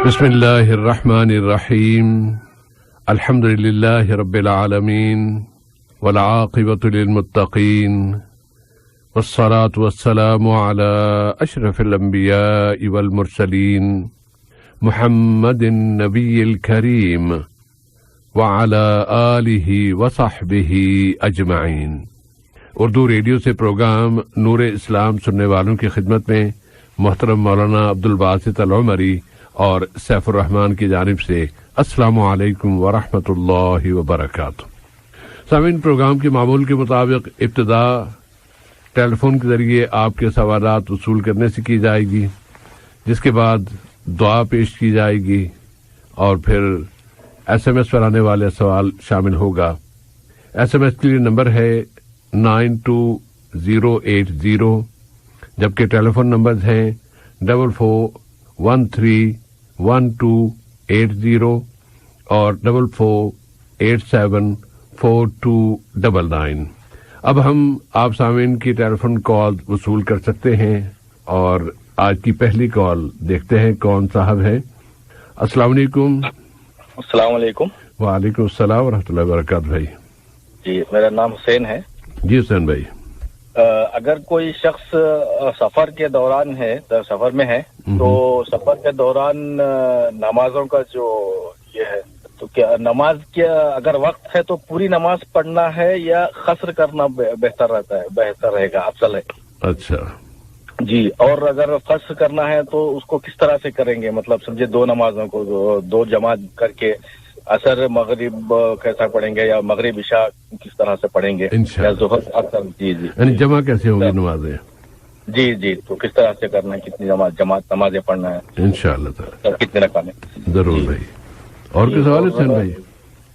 بسم اللہ الرحمن الرحیم الحمد للہ رب العالمین والعاقبۃ للمتقین والصلاة والسلام علی اشرف الانبیاء والمرسلین محمد النبی الکریم وعلی آلہ وصحبہ اجمعین۔ اردو ریڈیو سے پروگرام نور اسلام سننے والوں کی خدمت میں محترم مولانا عبدالباسط العمری اور سیف الرحمان کی جانب سے السلام علیکم ورحمۃ اللہ وبرکاتہ۔ سامعین، پروگرام کے معمول کے مطابق ابتدا ٹیلی فون کے ذریعے آپ کے سوالات وصول کرنے سے کی جائے گی، جس کے بعد دعا پیش کی جائے گی اور پھر ایس ایم ایس پر آنے والے سوال شامل ہوگا۔ ایس ایم ایس کے لیے نمبر ہے 92080، جبکہ ٹیلی فون نمبرز ہیں 44131280 اور 44874299۔ اب ہم آپ سامعین کی ٹیلی فون کال وصول کر سکتے ہیں اور آج کی پہلی کال دیکھتے ہیں کون صاحب ہے۔ السلام علیکم۔ السلام علیکم۔ وعلیکم السلام ورحمۃ اللہ وبرکاتہ۔ بھائی جی، میرا نام حسین ہے۔ جی حسین بھائی، اگر کوئی شخص سفر کے دوران ہے، سفر میں ہے، تو سفر کے دوران نمازوں کا جو یہ ہے، تو کیا نماز کیا اگر وقت ہے تو پوری نماز پڑھنا ہے یا قصر کرنا بہتر رہے گا، افضل ہے؟ اچھا جی، اور اگر قصر کرنا ہے تو اس کو کس طرح سے کریں گے؟ مطلب سمجھے دو نمازوں کو دو جماعت کر کے عصر مغرب کیسا پڑھیں گے، یا مغرب عشاء کس طرح سے پڑھیں گے، یا ظہر اثر؟ جی جی، یعنی جمع کیسے ہوں گی نمازیں؟ جی جی، تو کس طرح سے کرنا ہے، کتنی جماعت نمازیں پڑھنا ہے انشاءاللہ تعالی، کتنے رکعتیں؟ ضرور بھائی۔ اور کوئی سوال ہے حسین بھائی؟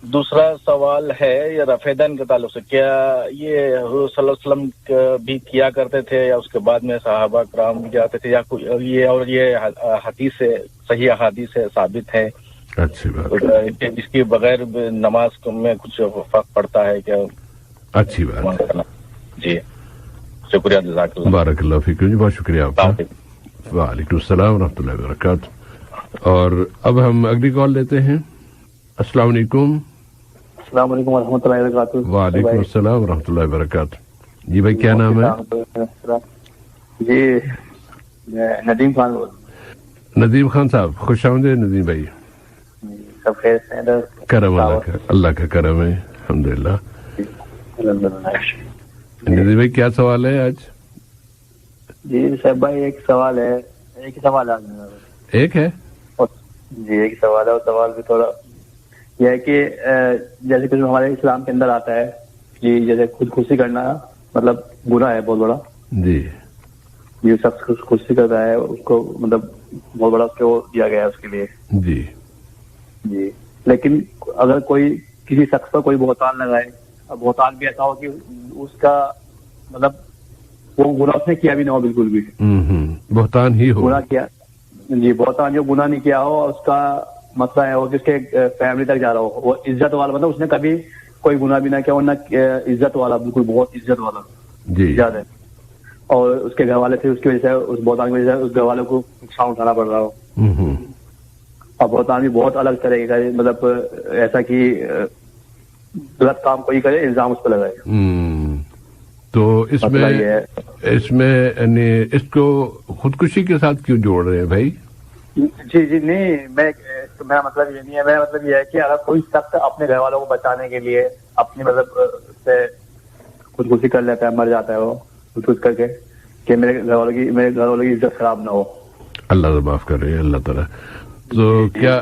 دوسرا سوال ہے یہ رفع دین کے تعلق سے، کیا یہ حضور صلی اللہ علیہ وسلم بھی کیا کرتے تھے یا اس کے بعد میں صحابہ کرام بھی جاتے تھے، یا یہ حدیث سے صحیح احادیث سے ثابت ہے؟ اچھی بات، اس کے بغیر نماز میں کچھ فرق پڑتا ہے کیا؟ اچھی بات۔ جی شکریہ، جزاک اللہ، بارک اللہ فیکم جی، بہت شکریہ آپ کا۔ وعلیکم السلام ورحمۃ اللہ وبرکاتہ۔ اور اب ہم اگلی کال لیتے ہیں۔ السلام علیکم۔ السلام علیکم ورحمۃ اللہ وبرکاتہ۔ وعلیکم السلام ورحمۃ اللہ وبرکاتہ۔ جی بھائی، کیا نام ہے؟ جی ندیم خان۔ ندیم خان صاحب، خوش آمدید ندیم بھائی۔ سب خیر سے؟ کرم اللہ کا کرم ہے، الحمدللہ۔ ندیم بھائی، کیا سوال ہے آج؟ جی صاحب بھائی، ایک سوال ہے، ایک سوال ہے ایک ہے جی، ایک سوال ہے، اور سوال بھی تھوڑا یہ ہے کہ جیسے کہ ہمارے اسلام کے اندر آتا ہے کہ جیسے خودکشی کرنا مطلب گناہ ہے بہت بڑا۔ جی، جو شخص خودکشی کرتا ہے اس کو مطلب بہت بڑا اس کو دیا گیا ہے اس کے لیے۔ جی جی، لیکن اگر کوئی کسی شخص پر کوئی بہتان لگائے، بہتان بھی ایسا ہو کہ اس کا مطلب وہ گناہ اس نے کیا بھی نہ ہو، بالکل بھی بہتان ہی ہو، گناہ کیا، جی بہتان جو گناہ نہیں کیا ہو، اور اس کا مسئلہ ہے وہ کہ اس کے فیملی تک جا رہا ہو، وہ عزت والا، مطلب اس نے کبھی کوئی گناہ بھی نہ کیا، ورنہ عزت والا، بالکل بہت عزت والا جی زیادہ، اور اس کے گھر والے تھے، اس کی وجہ سے، اس بہتان کی وجہ سے اس گھر والوں کو نقصان اٹھانا پڑ رہا ہو، اور بہتان بھی بہت الگ طرح کا، مطلب ایسا کہ غلط کام کوئی کرے الزام اس پہ لگائے۔ تو اس میں یعنی اس کو خودکشی کے ساتھ کیوں جوڑ رہے ہیں بھائی؟ جی جی نہیں، میرا مطلب یہ نہیں ہے، میرا مطلب یہ ہے کہ اگر کوئی شخص اپنے گھر والوں کو بچانے کے لیے اپنی مطلب سے خودکشی کر لیتا ہے، مر جاتا ہے وہ خودکشی کر کے، کہ میرے گھر والوں کی عزت خراب نہ ہو، اللہ سے معاف کر رہے ہیں اللہ تعالیٰ۔ تو کیا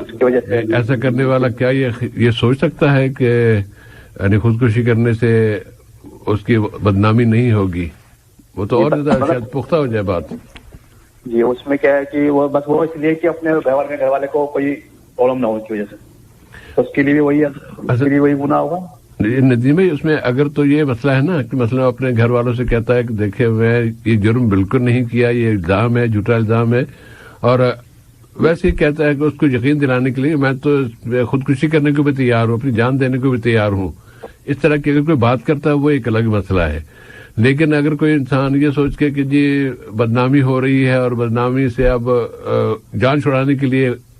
ایسا کرنے والا کیا یہ سوچ سکتا ہے کہ یعنی خودکشی کرنے سے اس کی بدنامی نہیں ہوگی؟ وہ تو اور زیادہ شاید پختہ ہو جائے بات۔ جی، اس میں کیا ہے کہ وہ بس وہ اس لیے کہ اپنے گھر والے کو کوئی پرابلم نہ ہو اس کی وجہ سے، تو اس کے لیے بھی وہی گناہ ہوگا۔ ندیم بھائی، اس میں اگر تو یہ مسئلہ ہے نا کہ مثلا اپنے گھر والوں سے کہتا ہے کہ دیکھیں میں یہ جرم بالکل نہیں کیا، یہ الزام ہے، جھوٹا الزام ہے، اور ویسے ہی کہتا ہے کہ اس کو یقین دلانے کے لیے میں تو خودکشی کرنے کو بھی تیار ہوں، اپنی جان دینے کو بھی تیار ہوں، اس طرح کی اگر کوئی بات کرتا ہے وہ ایک الگ مسئلہ ہے۔ لیکن اگر کوئی انسان یہ سوچ کے کہ جی بدنامی ہو رہی ہے اور بدنامی سے اب جان چھڑانے کے لیے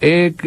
1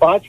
5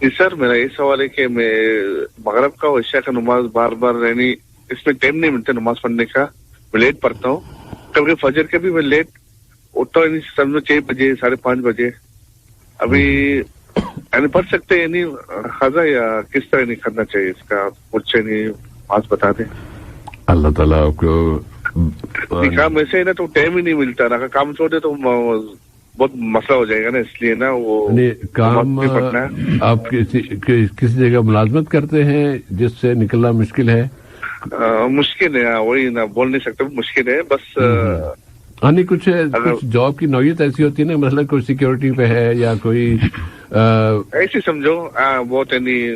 جی سر میرا یہ سوال ہے کہ میں مغرب کا اور عشاء کا نماز بار بار یعنی اس میں ٹائم نہیں ملتا نماز پڑھنے کا, میں لیٹ پڑھتا ہوں. کبھی فجر کے بھی میں لیٹ اٹھتا ہوں, سمجھو 6 بجے 5:30 بجے. ابھی یعنی پڑھ سکتے ہیں یعنی خزا یا کس طرح نہیں کرنا چاہیے اس کا کچھ نہیں بات بتا دیں. اللہ تعالیٰ آپ کو کام ایسے ہی نا تو ٹائم ہی نہیں ملتا, اگر کام چھوڑ دے تو بہت مسئلہ ہو جائے گا نا, اس لیے نا وہ کام آپ کسی جگہ ملازمت کرتے ہیں جس سے نکلنا مشکل ہے. مشکل ہے وہی نا بول نہیں سکتے, مشکل ہے بس. نہیں کچھ جاب کی نوعیت ایسی ہوتی ہے نا, مثلا کوئی سیکورٹی پہ ہے یا کوئی ایسی سمجھو بہت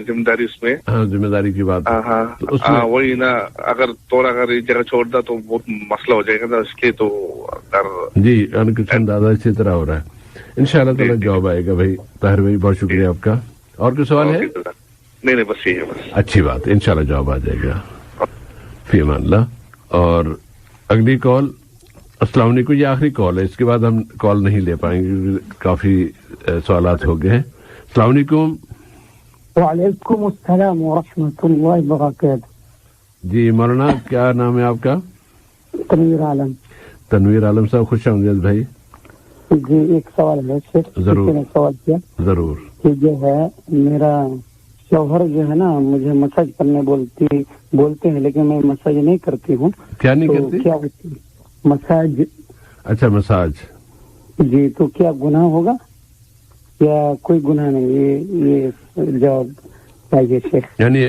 ذمہ داری اس میں. ہاں ذمہ داری کی بات. ہاں وہی نا, اگر ایک جگہ چھوڑ دا تو بہت مسئلہ ہو جائے گا نا, اس لیے تو جی کچھ اندازہ اسی طرح ہو رہا ہے. انشاءاللہ تعالیٰ جواب آئے گا بھائی. طاہر بھائی بہت شکریہ آپ کا. اور کوئی سوال ہے؟ نہیں بس یہی ہے بس. اچھی بات, انشاءاللہ جواب آ جائے گا. فی امان اللہ. اور اگلی کال. السلام علیکم, یہ آخری کال ہے, اس کے بعد ہم کال نہیں لے پائیں گے, کافی سوالات ہو گئے ہیں. السلام علیکم. وعلیکم السلام ورحمۃ اللہ وبرکاتہ. جی مولانا کیا نام ہے آپ کا؟ تنویر عالم. تنویر عالم صاحب خوش آمدید بھائی. جی ایک سوال ہے شیخ. ضرور. سوال کیا ضرور. کہ جو ہے میرا شوہر جو ہے نا مجھے مساج کرنے بولتے ہیں, لیکن میں مساج نہیں کرتی ہوں. کیا نہیں کرتی؟ کیا مساج. اچھا مساج. جی تو کیا گناہ ہوگا یا کوئی گناہ نہیں؟ یہ جواب چاہیے شیخ. یعنی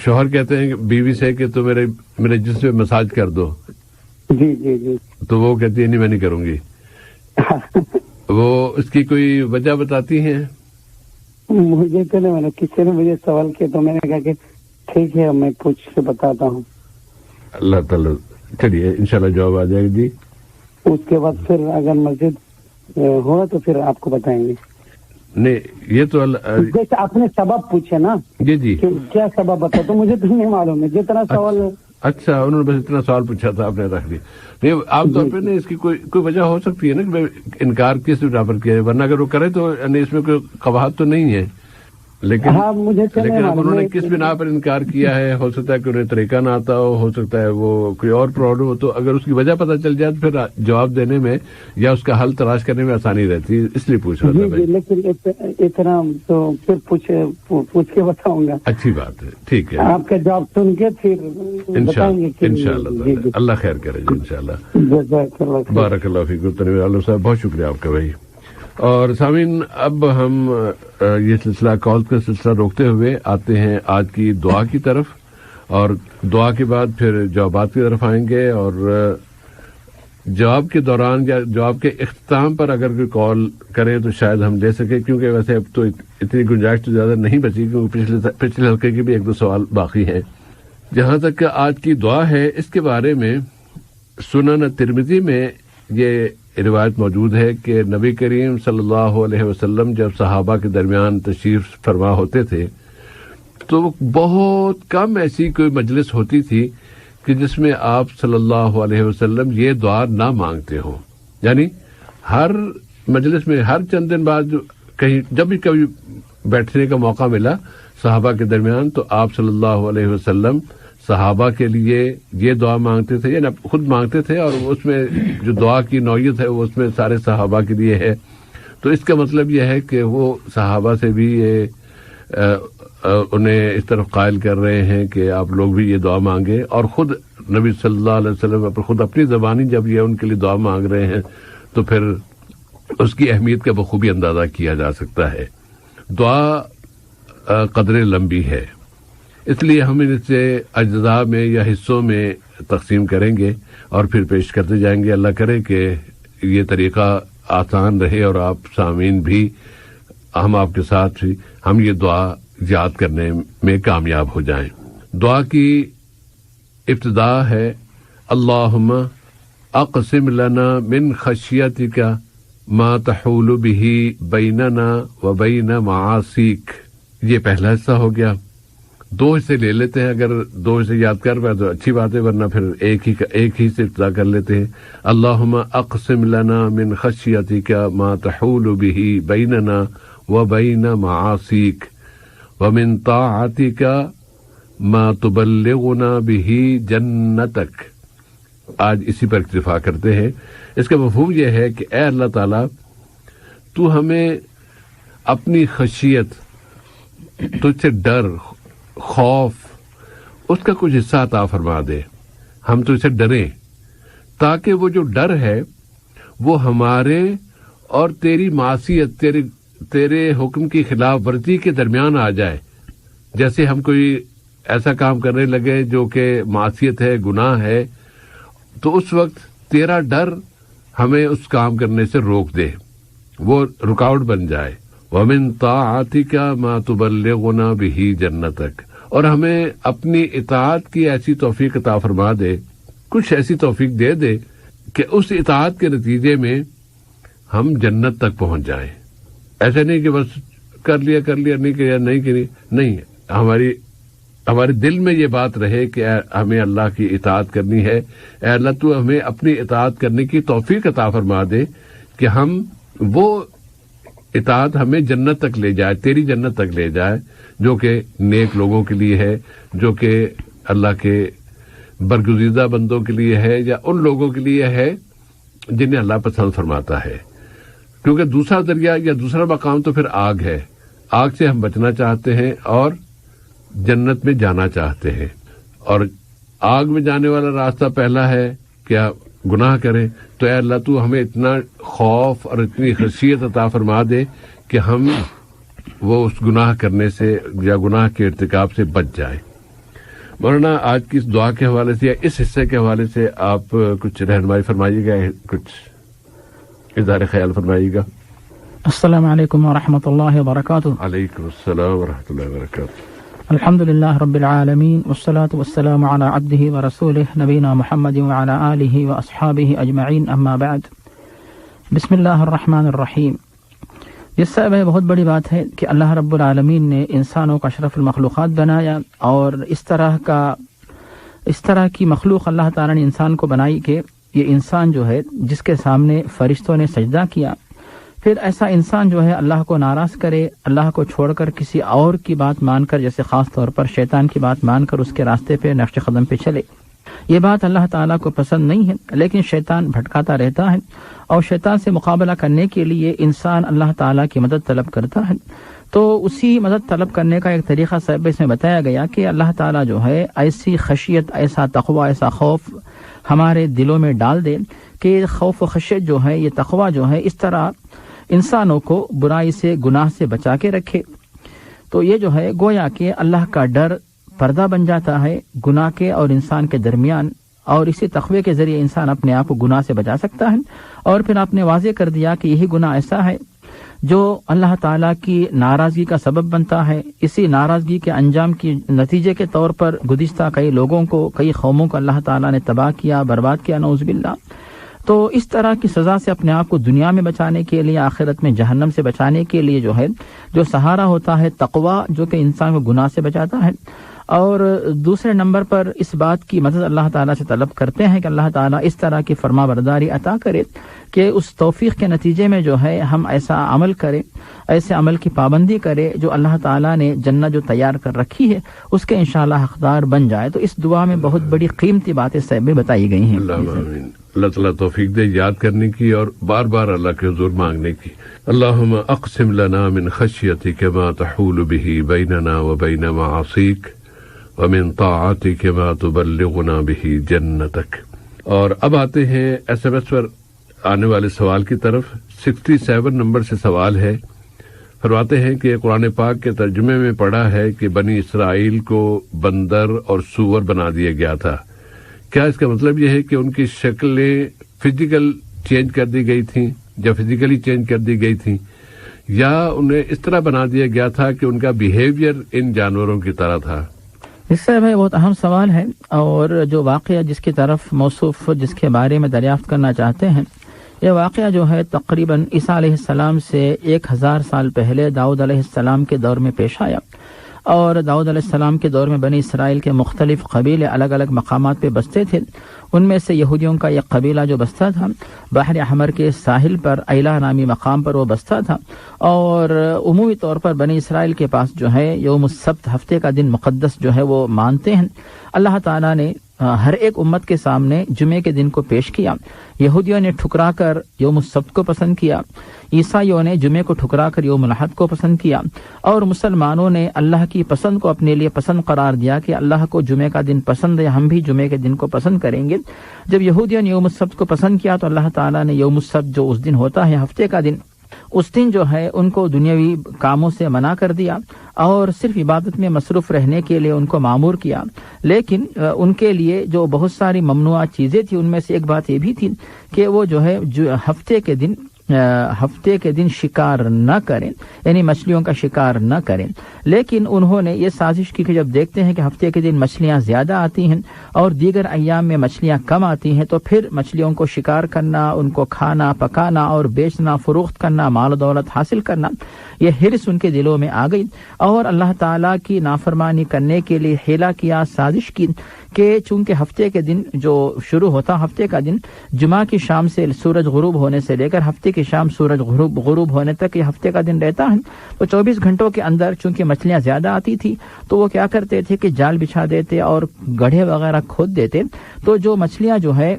شوہر کہتے ہیں بیوی سے کہ تو میرے جسم میں مساج کر دو. جی جی جی. تو وہ کہتی ہے نہیں میں نہیں کروں گی. وہ اس کی کوئی وجہ بتاتی ہیں؟ مجھے تو نہیں, کسی نے مجھے سوال کیا تو میں نے کہا کہ ٹھیک ہے میں پوچھ کے بتاتا ہوں. اللہ تعالیٰ. چلیے انشاءاللہ جواب آ جائے گا جی. اس کے بعد پھر اگر مسجد ہوا تو پھر آپ کو بتائیں گے. نہیں یہ تو جیسے آپ نے سبب پوچھے نا. جی جی. کیا سبب بتا تو مجھے تو نہیں معلوم ہے جتنا سوال. اچھا انہوں نے بس اتنا سوال پوچھا تھا, آپ نے رکھ دیا. نہیں عام طور پہ نا اس کی کوئی وجہ ہو سکتی ہے نا کہ انکار کس بنا پر کیا ہے, ورنہ اگر وہ کرے تو اس میں کوئی قباحت تو نہیں ہے. لیکن اب انہوں نے کس بنا پر انکار کیا ہے, ہو سکتا ہے کہ انہیں طریقہ نہ آتا ہو سکتا ہے وہ کوئی اور پرابلم ہو, تو اگر اس کی وجہ پتہ چل جائے تو پھر جواب دینے میں یا اس کا حل تلاش کرنے میں آسانی رہتی ہے, اس لیے پوچھ رہا تھا. لیکن اتنا تو پھر پوچھ کے بتاؤں گا. اچھی بات ہے, ٹھیک ہے. آپ کا جواب سن کے پھر بتائیں گے. انشاءاللہ اللہ خیر کرے جی انشاءاللہ. بارک اللہ فیکم تنویر عالم صاحب, بہت شکریہ آپ کا بھائی. اور سامعین اب ہم یہ سلسلہ کال کا سلسلہ روکتے ہوئے آتے ہیں آج کی دعا کی طرف, اور دعا کے بعد پھر جوابات کی طرف آئیں گے. اور جواب کے دوران یا جواب کے اختتام پر اگر کوئی کال کریں تو شاید ہم لے سکیں, کیونکہ ویسے اب تو اتنی گنجائش تو زیادہ نہیں بچی, کیونکہ پچھلے ہلکے کے بھی 1-2 سوال باقی ہیں. جہاں تک کہ آج کی دعا ہے اس کے بارے میں سنن ترمذی میں یہ روایت موجود ہے کہ نبی کریم صلی اللہ علیہ وسلم جب صحابہ کے درمیان تشریف فرما ہوتے تھے تو بہت کم ایسی کوئی مجلس ہوتی تھی کہ جس میں آپ صلی اللہ علیہ وسلم یہ دعا نہ مانگتے ہوں. یعنی ہر مجلس میں ہر چند دن بعد کہیں جب بھی کبھی بیٹھنے کا موقع ملا صحابہ کے درمیان تو آپ صلی اللہ علیہ وسلم صحابہ کے لیے یہ دعا مانگتے تھے, یعنی خود مانگتے تھے, اور اس میں جو دعا کی نوعیت ہے وہ اس میں سارے صحابہ کے لیے ہے. تو اس کا مطلب یہ ہے کہ وہ صحابہ سے بھی انہیں اس طرف قائل کر رہے ہیں کہ آپ لوگ بھی یہ دعا مانگیں, اور خود نبی صلی اللہ علیہ وسلم خود اپنی زبانی جب یہ ان کے لیے دعا مانگ رہے ہیں تو پھر اس کی اہمیت کا بخوبی اندازہ کیا جا سکتا ہے. دعا قدر لمبی ہے, اس لیے ہم اسے اجزاء میں یا حصوں میں تقسیم کریں گے اور پھر پیش کرتے جائیں گے. اللہ کرے کہ یہ طریقہ آسان رہے اور آپ سامعین بھی ہم آپ کے ساتھ بھی ہم یہ دعا یاد کرنے میں کامیاب ہو جائیں. دعا کی ابتدا ہے اللہم اقسم لنا من خشیتک ما تحول به بیننا و بین معاصیک. یہ پہلا حصہ ہو گیا. 2 حصے لے لیتے ہیں, اگر 2 حصے یاد کر پائے تو اچھی بات ہے, ورنہ پھر ایک ہی سے ابتدا کر لیتے ہیں. اللہم اقسم لنا من خشیتک ما تحول به بیننا و بین معاصیک. ومن طاعتک ما تبلغنا به جنتک. آج اسی پر اکتفا کرتے ہیں. اس کا مفہوم یہ ہے کہ اے اللہ تعالیٰ تو ہمیں اپنی خشیت، تجھ سے ڈر، خوف، اس کا کچھ حصہ عطا فرما دے. ہم تجھ سے ڈریں تاکہ وہ جو ڈر ہے وہ ہمارے اور تیری معصیت، تیرے حکم کی خلاف ورزی کے درمیان آ جائے. جیسے ہم کوئی ایسا کام کرنے لگے جو کہ معصیت ہے، گناہ ہے، تو اس وقت تیرا ڈر ہمیں اس کام کرنے سے روک دے، وہ رکاوٹ بن جائے. وَمِن طَاعَتِكَ مَا تُبَلِّغُنَا بِهِ جَنَّتَكَ، اور ہمیں اپنی اطاعت کی ایسی توفیق عطا فرما دے، کچھ ایسی توفیق دے دے کہ اس اطاعت کے نتیجے میں ہم جنت تک پہنچ جائیں. ایسا نہیں کہ بس کر لیا نہیں کیا نہیں کری، نہیں، ہمارے دل میں یہ بات رہے کہ ہمیں اللہ کی اطاعت کرنی ہے. اے اللہ تو ہمیں اپنی اطاعت کرنے کی توفیق عطا فرما دے کہ ہم وہ اطاعت ہمیں جنت تک لے جائے، تیری جنت تک لے جائے، جو کہ نیک لوگوں کے لیے ہے، جو کہ اللہ کے برگزیدہ بندوں کے لیے ہے، یا ان لوگوں کے لیے ہے جنہیں اللہ پسند فرماتا ہے. کیونکہ دوسرا دریا یا دوسرا مقام تو پھر آگ ہے. آگ سے ہم بچنا چاہتے ہیں اور جنت میں جانا چاہتے ہیں، اور آگ میں جانے والا راستہ پہلا ہے کیا؟ گناہ کریں. تو اے اللہ تو ہمیں اتنا خوف اور اتنی خشیت عطا فرما دے کہ ہم وہ اس گناہ کرنے سے یا گناہ کے ارتکاب سے بچ جائیں. مولانا آج کی اس دعا کے حوالے سے یا اس حصے کے حوالے سے آپ کچھ رہنمائی فرمائیے گا، کچھ اظہار خیال فرمائیے گا. السلام علیکم ورحمۃ اللہ وبرکاتہ. علیکم السلام ورحمۃ اللہ وبرکاتہ. الحمد للہ رب العالمین والصلاة والسلام علی عبدہ ورسولہ نبینا محمد وعلی آلہ واصحابہ اجمعین، اما بعد. بسم اللہ الرحمن الرحیم. جس سے بہت بڑی بات ہے کہ اللہ رب العالمین نے انسانوں کا اشرف المخلوقات بنایا، اور اس طرح کی مخلوق اللہ تعالیٰ نے انسان کو بنائی کہ یہ انسان جو ہے جس کے سامنے فرشتوں نے سجدہ کیا، پھر ایسا انسان جو ہے اللہ کو ناراض کرے، اللہ کو چھوڑ کر کسی اور کی بات مان کر، جیسے خاص طور پر شیطان کی بات مان کر اس کے راستے پہ نقش قدم پہ چلے، یہ بات اللہ تعالیٰ کو پسند نہیں ہے. لیکن شیطان بھٹکاتا رہتا ہے، اور شیطان سے مقابلہ کرنے کے لیے انسان اللہ تعالیٰ کی مدد طلب کرتا ہے. تو اسی مدد طلب کرنے کا ایک طریقہ صاحب اس میں بتایا گیا کہ اللہ تعالیٰ جو ہے ایسی خشیت، ایسا تقوی، ایسا خوف ہمارے دلوں میں ڈال دے کہ خوف و خشیت جو ہے، یہ تقوی جو ہے، اس طرح انسانوں کو برائی سے، گناہ سے بچا کے رکھے. تو یہ جو ہے گویا کہ اللہ کا ڈر پردہ بن جاتا ہے گناہ کے اور انسان کے درمیان، اور اسی تقوی کے ذریعے انسان اپنے آپ کو گناہ سے بچا سکتا ہے. اور پھر آپ نے واضح کر دیا کہ یہی گناہ ایسا ہے جو اللہ تعالیٰ کی ناراضگی کا سبب بنتا ہے. اسی ناراضگی کے انجام کی نتیجے کے طور پر گزشتہ کئی لوگوں کو، کئی قوموں کو اللہ تعالیٰ نے تباہ کیا، برباد کیا، نعوذ باللہ. تو اس طرح کی سزا سے اپنے آپ کو دنیا میں بچانے کے لیے، آخرت میں جہنم سے بچانے کے لیے جو ہے جو سہارا ہوتا ہے تقوی، جو کہ انسان کو گناہ سے بچاتا ہے. اور دوسرے نمبر پر اس بات کی مدد اللہ تعالیٰ سے طلب کرتے ہیں کہ اللہ تعالیٰ اس طرح کی فرما برداری عطا کرے کہ اس توفیق کے نتیجے میں جو ہے ہم ایسا عمل کریں، ایسے عمل کی پابندی کرے جو اللہ تعالیٰ نے جنت جو تیار کر رکھی ہے اس کے انشاءاللہ حقدار بن جائے. تو اس دعا میں بہت بڑی قیمتی باتیں صاحب بتائی گئی ہیں. اللہ تعالیٰ توفیق دے یاد کرنے کی اور بار بار اللہ کے حضور مانگنے کی. اللہم اقسم لنا من خشیتک ما تحول به بیننا وبین معاصیک ومن طاعتک ما تبلغنا به جنتک. اور اب آتے ہیں ایس ایم ایس پر آنے والے سوال کی طرف. 67 نمبر سے سوال ہے. فرماتے ہیں کہ قرآن پاک کے ترجمے میں پڑھا ہے کہ بنی اسرائیل کو بندر اور سور بنا دیا گیا تھا. کیا اس کا مطلب یہ ہے کہ ان کی شکلیں فزیکل چینج کر دی گئی تھیں یا فزیکلی چینج کر دی گئی تھیں، یا انہیں اس طرح بنا دیا گیا تھا کہ ان کا بیہیویئر ان جانوروں کی طرح تھا؟ اس سے بھائی بہت اہم سوال ہے، اور جو واقعہ جس کی طرف موصوف، جس کے بارے میں دریافت کرنا چاہتے ہیں، یہ واقعہ جو ہے تقریباً عیسیٰ علیہ السلام سے 1000 سال پہلے داؤد علیہ السلام کے دور میں پیش آیا. اور داؤد علیہ السلام کے دور میں بنی اسرائیل کے مختلف قبیلے الگ الگ مقامات پہ بستے تھے. ان میں سے یہودیوں کا ایک قبیلہ جو بستا تھا بحر احمر کے ساحل پر ایلا نامی مقام پر وہ بستا تھا. اور عمومی طور پر بنی اسرائیل کے پاس جو ہے یوم السبت ہفتے کا دن مقدس جو ہے وہ مانتے ہیں. اللہ تعالیٰ نے ہر ایک امت کے سامنے جمعے کے دن کو پیش کیا. یہودیوں نے ٹھکرا کر یوم السبت کو پسند کیا، عیسائیوں نے جمعے کو ٹھکرا کر یوم الاحد کو پسند کیا، اور مسلمانوں نے اللہ کی پسند کو اپنے لیے پسند قرار دیا کہ اللہ کو جمعے کا دن پسند ہے، ہم بھی جمعے کے دن کو پسند کریں گے. جب یہودیوں نے یوم السبت کو پسند کیا تو اللہ تعالیٰ نے یوم السبت جو اس دن ہوتا ہے ہفتے کا دن، اس دن جو ہے ان کو دنیاوی کاموں سے منع کر دیا اور صرف عبادت میں مصروف رہنے کے لیے ان کو مامور کیا. لیکن ان کے لیے جو بہت ساری ممنوع چیزیں تھیں ان میں سے ایک بات یہ بھی تھی کہ وہ جو ہے ہفتے کے دن شکار نہ کریں، یعنی مچھلیوں کا شکار نہ کریں. لیکن انہوں نے یہ سازش کی کہ جب دیکھتے ہیں کہ ہفتے کے دن مچھلیاں زیادہ آتی ہیں اور دیگر ایام میں مچھلیاں کم آتی ہیں تو پھر مچھلیوں کو شکار کرنا، ان کو کھانا، پکانا اور بیچنا، فروخت کرنا، مال و دولت حاصل کرنا، یہ حرص ان کے دلوں میں آ گئی اور اللہ تعالیٰ کی نافرمانی کرنے کے لیے حیلہ کیا، سازش کی کہ چونکہ ہفتے کے دن جو شروع ہوتا، ہفتے کا دن جمعہ کی شام سے سورج غروب ہونے سے لے کر ہفتے کی شام سورج غروب ہونے تک یہ ہفتے کا دن رہتا ہے، تو 24 گھنٹوں کے اندر چونکہ مچھلیاں زیادہ آتی تھی تو وہ کیا کرتے تھے کہ جال بچھا دیتے اور گڑھے وغیرہ کھود دیتے. تو جو مچھلیاں جو ہے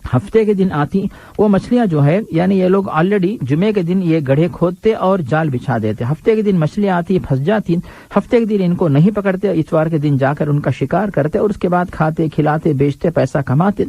ہفتے کے دن آتی وہ مچھلیاں جو ہے یعنی یہ لوگ آلریڈی جمعے کے دن یہ گڑھے کھودتے اور جال بچھا دیتے. ہفتے کے دن مچھلیاں آتی پھنس جاتی، ہفتے کے دن ان کو نہیں پکڑتے، اتوار کے دن جا کر ان کا شکار کرتے اور اس کے بعد کھاتے، کھلاتے، بیچتے، پیسہ کماتے.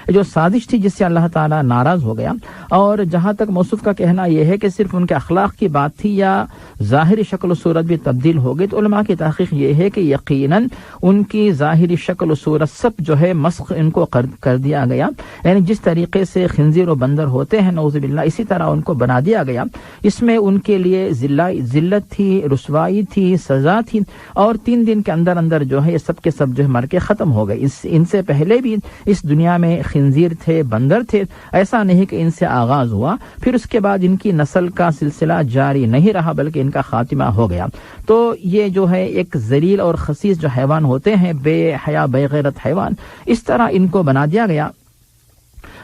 جو سازش تھی جس سے اللہ تعالیٰ ناراض ہو گیا. اور جہاں تک موصوف کا کہنا یہ ہے کہ صرف ان کے اخلاق کی بات تھی یا ظاہری شکل و صورت بھی تبدیل ہو گئی، تو علماء کی تحقیق یہ ہے کہ یقیناً ان کی ظاہری شکل و صورت سب جو ہے مسخ ان کو کر دیا گیا. یعنی جس طریقے سے خنزیر و بندر ہوتے ہیں نعوذ باللہ اسی طرح ان کو بنا دیا گیا. اس میں ان کے لیے ذلت تھی، رسوائی تھی، سزا تھی، اور 3 دن کے اندر اندر جو ہے یہ سب کے سب جو ہے مر کے ختم ہو گئے. ان سے پہلے بھی اس دنیا میں خنزیر تھے، بندر تھے، ایسا نہیں کہ ان سے آغاز ہوا پھر اس کے بعد ان کی نسل کا سلسلہ جاری نہیں رہا بلکہ ان کا خاتمہ ہو گیا. تو یہ جو ہے ایک ذلیل اور خسیس جو حیوان ہوتے ہیں، بے حیا بے غیرت حیوان، اس طرح ان کو بنا دیا گیا.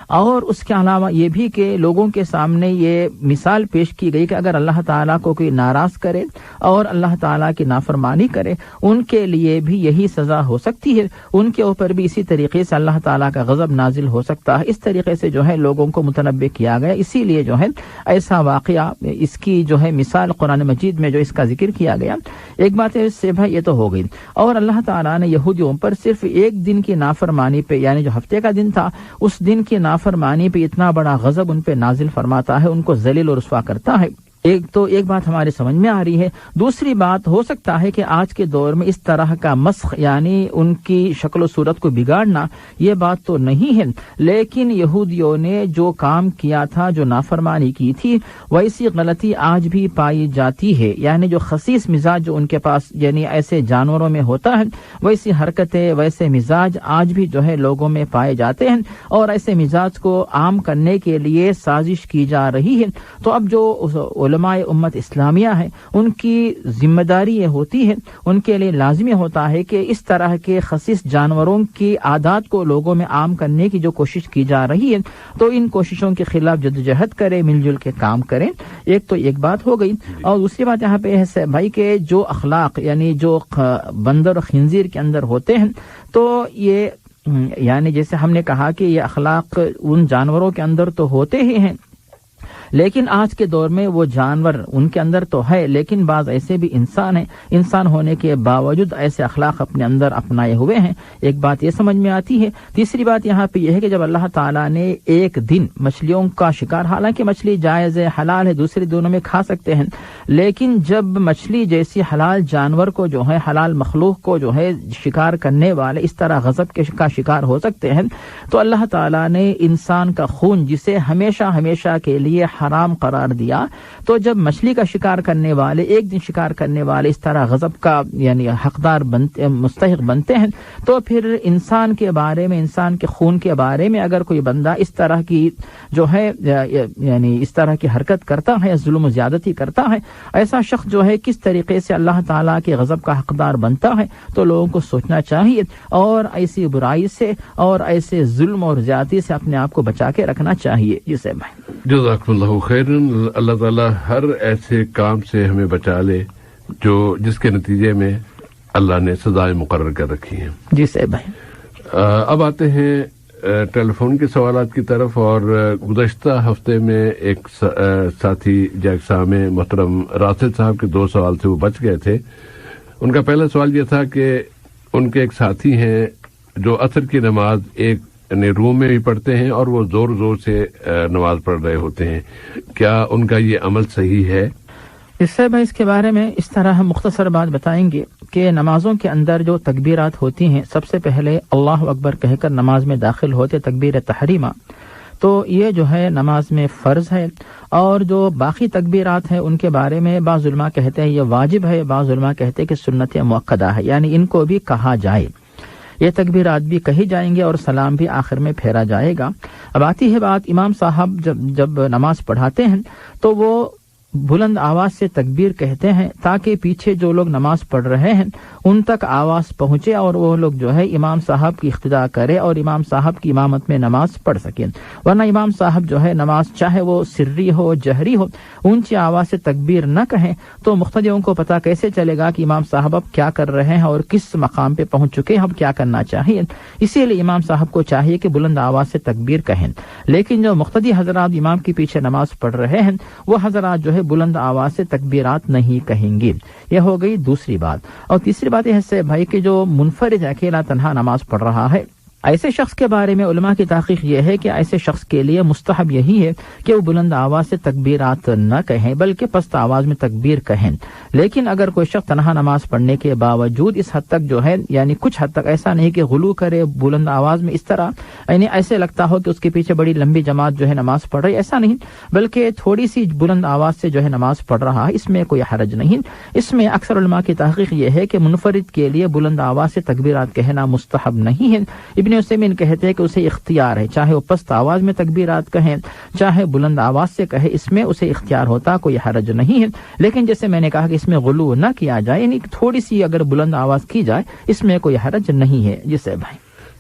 اور اس کے علاوہ یہ بھی کہ لوگوں کے سامنے یہ مثال پیش کی گئی کہ اگر اللہ تعالیٰ کو کوئی ناراض کرے اور اللہ تعالیٰ کی نافرمانی کرے ان کے لیے بھی یہی سزا ہو سکتی ہے، ان کے اوپر بھی اسی طریقے سے اللہ تعالیٰ کا غضب نازل ہو سکتا ہے. اس طریقے سے جو ہے لوگوں کو متنبہ کیا گیا. اسی لیے جو ہے ایسا واقعہ، اس کی جو ہے مثال قرآن مجید میں جو اس کا ذکر کیا گیا. ایک بات ہے اس سے بھائی یہ تو ہو گئی. اور اللہ تعالیٰ نے یہودیوں پر صرف ایک دن کی نافرمانی پہ، یعنی جو ہفتے کا دن تھا، اس دن کی نافرمانی پہ اتنا بڑا غضب ان پہ نازل فرماتا ہے، ان کو ذلیل و رسوا کرتا ہے. ایک بات ہمارے سمجھ میں آ رہی ہے. دوسری بات ہو سکتا ہے کہ آج کے دور میں اس طرح کا مسخ یعنی ان کی شکل و صورت کو بگاڑنا یہ بات تو نہیں ہے، لیکن یہودیوں نے جو کام کیا تھا، جو نافرمانی کی تھی، ویسی غلطی آج بھی پائی جاتی ہے. یعنی جو خسیس مزاج جو ان کے پاس یعنی ایسے جانوروں میں ہوتا ہے، ویسی حرکتیں، ویسے مزاج آج بھی جو ہے لوگوں میں پائے جاتے ہیں اور ایسے مزاج کو عام کرنے کے لیے سازش کی جا رہی ہے. تو اب جو علماء امت اسلامیہ ہیں ان کی ذمہ داری یہ ہوتی ہے، ان کے لیے لازمی ہوتا ہے کہ اس طرح کے خسیس جانوروں کی عادات کو لوگوں میں عام کرنے کی جو کوشش کی جا رہی ہے تو ان کوششوں کے خلاف جدوجہد کریں، مل جل کے کام کریں. ایک بات ہو گئی. اور دوسری بات یہاں پہ ہے بھائی کہ جو اخلاق یعنی جو بندر و خنزیر کے اندر ہوتے ہیں تو یہ یعنی جیسے ہم نے کہا کہ یہ اخلاق ان جانوروں کے اندر تو ہوتے ہی ہیں، لیکن آج کے دور میں وہ جانور ان کے اندر تو ہے، لیکن بعض ایسے بھی انسان ہیں، انسان ہونے کے باوجود ایسے اخلاق اپنے اندر اپنائے ہوئے ہیں. ایک بات یہ سمجھ میں آتی ہے. تیسری بات یہاں پہ یہ ہے کہ جب اللہ تعالیٰ نے ایک دن مچھلیوں کا شکار، حالانکہ مچھلی جائز ہے، حلال ہے، دوسرے دونوں میں کھا سکتے ہیں، لیکن جب مچھلی جیسی حلال جانور کو جو ہے، حلال مخلوق کو جو ہے شکار کرنے والے اس طرح غضب کا شکار ہو سکتے ہیں، تو اللہ تعالیٰ نے انسان کا خون جسے ہمیشہ ہمیشہ کے لیے حرام قرار دیا، تو جب مچھلی کا شکار کرنے والے، ایک دن شکار کرنے والے اس طرح غضب کا یعنی حقدار مستحق بنتے ہیں، تو پھر انسان کے بارے میں، انسان کے خون کے بارے میں اگر کوئی بندہ اس طرح کی جو ہے یعنی اس طرح کی حرکت کرتا ہے، ظلم و زیادتی کرتا ہے، ایسا شخص جو ہے کس طریقے سے اللہ تعالیٰ کے غضب کا حقدار بنتا ہے، تو لوگوں کو سوچنا چاہیے اور ایسی برائی سے اور ایسے ظلم اور زیادتی سے اپنے آپ کو بچا کے رکھنا چاہیے. جسے بھائی جزاکم اللہ خیرن. اللہ تعالیٰ ہر ایسے کام سے ہمیں بچا لے جس کے نتیجے میں اللہ نے سزائیں مقرر کر رکھی ہیں. جی سے بھائی. اب آتے ہیں ٹیلی فون کے سوالات کی طرف. اور گزشتہ ہفتے میں ایک ساتھی جیکسا میں محترم راشد صاحب کے 2 سوال سے وہ بچ گئے تھے. ان کا پہلا سوال یہ تھا کہ ان کے ایک ساتھی ہیں جو عصر کی نماز ایک روم میں بھی پڑھتے ہیں اور وہ زور زور سے نماز پڑھ رہے ہوتے ہیں، کیا ان کا یہ عمل صحیح ہے؟ اس سے بھائی اس کے بارے میں اس طرح ہم مختصر بات بتائیں گے کہ نمازوں کے اندر جو تکبیرات ہوتی ہیں، سب سے پہلے اللہ اکبر کہہ کر نماز میں داخل ہوتے تکبیر تحریمہ، تو یہ جو ہے نماز میں فرض ہے. اور جو باقی تکبیرات ہیں ان کے بارے میں بعض علماء کہتے ہیں یہ واجب ہے، بعض علماء کہتے ہیں کہ سنت مؤکدہ ہے، یعنی ان کو بھی کہا جائے، یہ تکبیرات بھی کہی جائیں گے اور سلام بھی آخر میں پھیرا جائے گا. اب آتی ہے بات، امام صاحب جب نماز پڑھاتے ہیں تو وہ بلند آواز سے تکبیر کہتے ہیں تاکہ پیچھے جو لوگ نماز پڑھ رہے ہیں ان تک آواز پہنچے اور وہ لوگ جو ہے امام صاحب کی اقتداء کرے اور امام صاحب کی امامت میں نماز پڑھ سکیں. ورنہ امام صاحب جو ہے نماز چاہے وہ سری ہو جہری ہو اونچی آواز سے تکبیر نہ کہیں تو مقتدیوں کو پتہ کیسے چلے گا کہ امام صاحب اب کیا کر رہے ہیں اور کس مقام پہ پہنچ چکے ہیں، اب کیا کرنا چاہیے. اسی لیے امام صاحب کو چاہیے کہ بلند آواز سے تکبیر کہیں. لیکن جو مقتدی حضرات امام کے پیچھے نماز پڑھ رہے ہیں وہ حضرات جو ہے بلند آواز سے تکبیرات نہیں کہیں گے. یہ ہو گئی دوسری بات. اور تیسری بات یہ ہے بھائی کہ جو منفرد اکیلا تنہا نماز پڑھ رہا ہے، ایسے شخص کے بارے میں علماء کی تحقیق یہ ہے کہ ایسے شخص کے لیے مستحب یہی ہے کہ وہ بلند آواز سے تکبیرات نہ کہیں بلکہ پست آواز میں تکبیر کہیں. لیکن اگر کوئی شخص تنہا نماز پڑھنے کے باوجود اس حد تک جو ہے یعنی کچھ حد تک ایسا نہیں کہ غلو کرے بلند آواز میں، اس طرح یعنی ایسے لگتا ہو کہ اس کے پیچھے بڑی لمبی جماعت جو ہے نماز پڑھ رہی، ایسا نہیں، بلکہ تھوڑی سی بلند آواز سے جو ہے نماز پڑھ رہا ہے، اس میں کوئی حرج نہیں. اس میں اکثر علماء کی تحقیق یہ ہے کہ منفرد کے لیے بلند آواز سے تکبیرات کہنا مستحب نہیں ہے. ابن عثیمین کہتے ہیں کہ اسے اختیار ہے، چاہے وہ پست آواز میں تکبیرات کہیں چاہے بلند آواز سے کہے، اس میں اسے اختیار ہوتا، کوئی حرج نہیں ہے. لیکن جیسے میں نے کہا کہ اس میں غلو نہ کیا جائے، یعنی تھوڑی سی اگر بلند آواز کی جائے اس میں کوئی حرج نہیں ہے. جسے بھائی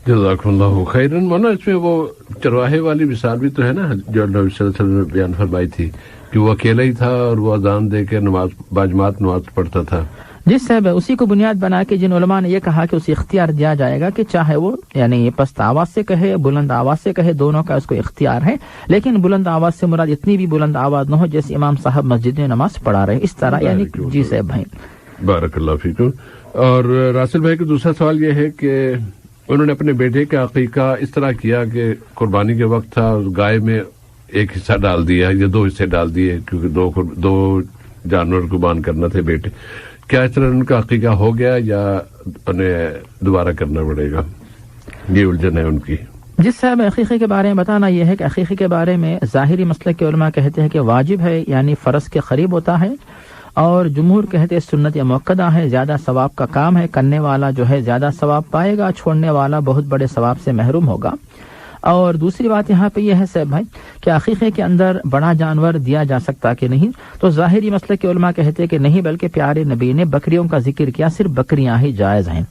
جزاکم اللہ خیرن. ورنہ اس میں وہ چرواہے والی مثال بھی تو ہے نا جو نبی صلی اللہ علیہ وسلم نے بیان فرمائی تھی کہ وہ اکیلا ہی تھا اور وہ اذان دے کے نماز باجماعت نماز پڑھتا تھا. جس صاحب اسی کو بنیاد بنا کے جن علماء نے یہ کہا کہ اسے اختیار دیا جائے گا کہ چاہے وہ یعنی پست آواز سے کہے بلند آواز سے کہے، دونوں کا اس کو اختیار ہے. لیکن بلند آواز سے مراد اتنی بھی بلند آواز نہ ہو جیسے امام صاحب مسجد میں نماز پڑھا رہے، اس طرح یعنی. جی صاحب بھائی بارک اللہ فیکم. اور راسل بھائی کا دوسرا سوال یہ ہے کہ انہوں نے اپنے بیٹے کا عقیقہ اس طرح کیا کہ قربانی کے وقت تھا، گائے میں ایک حصہ ڈال دیا یا 2 حصے ڈال دیے کیونکہ 2 جانور قربان کرنا تھے بیٹے. کیا اس طرح ان کا عقیقہ ہو گیا یا انہیں دوبارہ کرنا پڑے گا؟ یہ الجھن ہے ان کی. جس صاحب عقیقے کے بارے میں بتانا یہ ہے کہ عقیقے کے بارے میں ظاہری مسلک کے علماء کہتے ہیں کہ واجب ہے، یعنی فرض کے قریب ہوتا ہے، اور جمہور کہتے ہیں سنت یا مؤکدہ ہے، زیادہ ثواب کا کام ہے، کرنے والا جو ہے زیادہ ثواب پائے گا، چھوڑنے والا بہت بڑے ثواب سے محروم ہوگا. اور دوسری بات یہاں پہ یہ ہے صاحب بھائی کہ عقیقے کے اندر بڑا جانور دیا جا سکتا کہ نہیں، تو ظاہری مسئلے کے علماء کہتے کہ نہیں، بلکہ پیارے نبی نے بکریوں کا ذکر کیا، صرف بکریاں ہی جائز ہیں.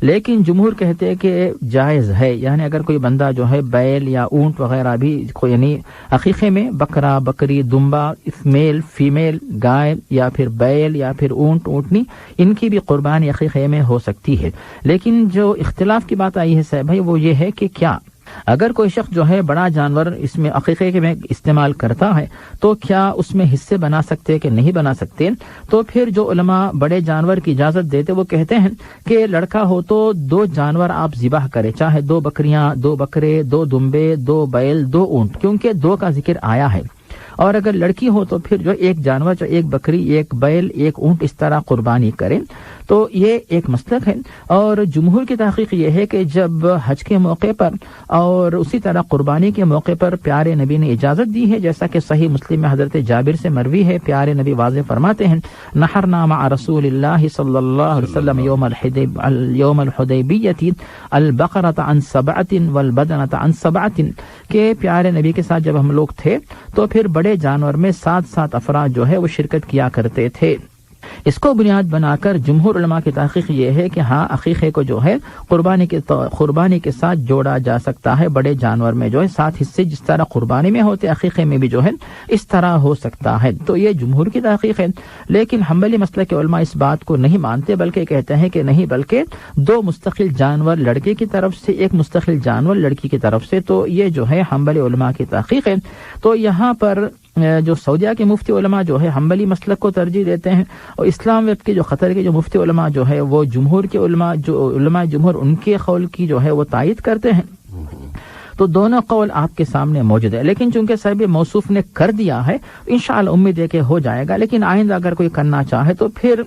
لیکن جمہور کہتے ہیں کہ جائز ہے، یعنی اگر کوئی بندہ جو ہے بیل یا اونٹ وغیرہ بھی یعنی عقیقے میں بکرا بکری دمبا میل فیمیل گائے یا پھر بیل یا پھر اونٹ اونٹنی ان کی بھی قربانی عقیقے میں ہو سکتی ہے. لیکن جو اختلاف کی بات آئی ہے صاحب بھائی وہ یہ ہے کہ کیا اگر کوئی شخص جو ہے بڑا جانور اس میں عقیقے میں استعمال کرتا ہے تو کیا اس میں حصے بنا سکتے کہ نہیں بنا سکتے؟ تو پھر جو علماء بڑے جانور کی اجازت دیتے وہ کہتے ہیں کہ لڑکا ہو تو 2 جانور آپ ذبح کرے، چاہے 2 بکریاں 2 بکرے 2 دمبے 2 بیل 2 اونٹ، کیونکہ 2 کا ذکر آیا ہے. اور اگر لڑکی ہو تو پھر جو ایک جانور، جو ایک بکری، ایک بیل، ایک اونٹ اس طرح قربانی کریں. تو یہ ایک مسلک ہے. اور جمہور کی تحقیق یہ ہے کہ جب حج کے موقع پر اور اسی طرح قربانی کے موقع پر پیارے نبی نے اجازت دی ہے، جیسا کہ صحیح مسلم میں حضرت جابر سے مروی ہے. پیارے نبی واضح فرماتے ہیں نحرنا مع رسول اللہ صلی اللہ علیہ وسلم یوم الحدیبیۃ البقرۃ عن 7 والبدنۃ عن 7، کہ پیارے نبی کے ساتھ جب ہم لوگ تھے تو پھر بڑے جانور میں 7 افراد جو ہے وہ شرکت کیا کرتے تھے. اس کو بنیاد بنا کر جمہور علماء کی تحقیق یہ ہے کہ ہاں عقیقے کو جو ہے قربانی کے ساتھ جوڑا جا سکتا ہے. بڑے جانور میں جو ہے 7 حصے جس طرح قربانی میں ہوتے عقیقے میں بھی جو ہے اس طرح ہو سکتا ہے. تو یہ جمہور کی تحقیق ہے. لیکن حنبلی مسلک کے علماء اس بات کو نہیں مانتے، بلکہ کہتے ہیں کہ نہیں، بلکہ 2 مستقل جانور لڑکے کی طرف سے، 1 مستقل جانور لڑکی کی طرف سے. تو یہ جو ہے حنبلی علماء کی تحقیق ہے. تو یہاں پر جو سعودیہ کے مفتی علماء جو ہے حنبلی مسلک کو ترجیح دیتے ہیں، اور اسلام ویب کے جو قطر کے جو مفتی علماء جو ہے وہ جمہور کے علماء، جو علماء جمہور ان کے قول کی جو ہے وہ تائید کرتے ہیں. تو دونوں قول آپ کے سامنے موجود ہے. لیکن چونکہ صاحب موصوف نے کر دیا ہے، انشاءاللہ امید ہے کہ ہو جائے گا. لیکن آئندہ اگر کوئی کرنا چاہے تو پھر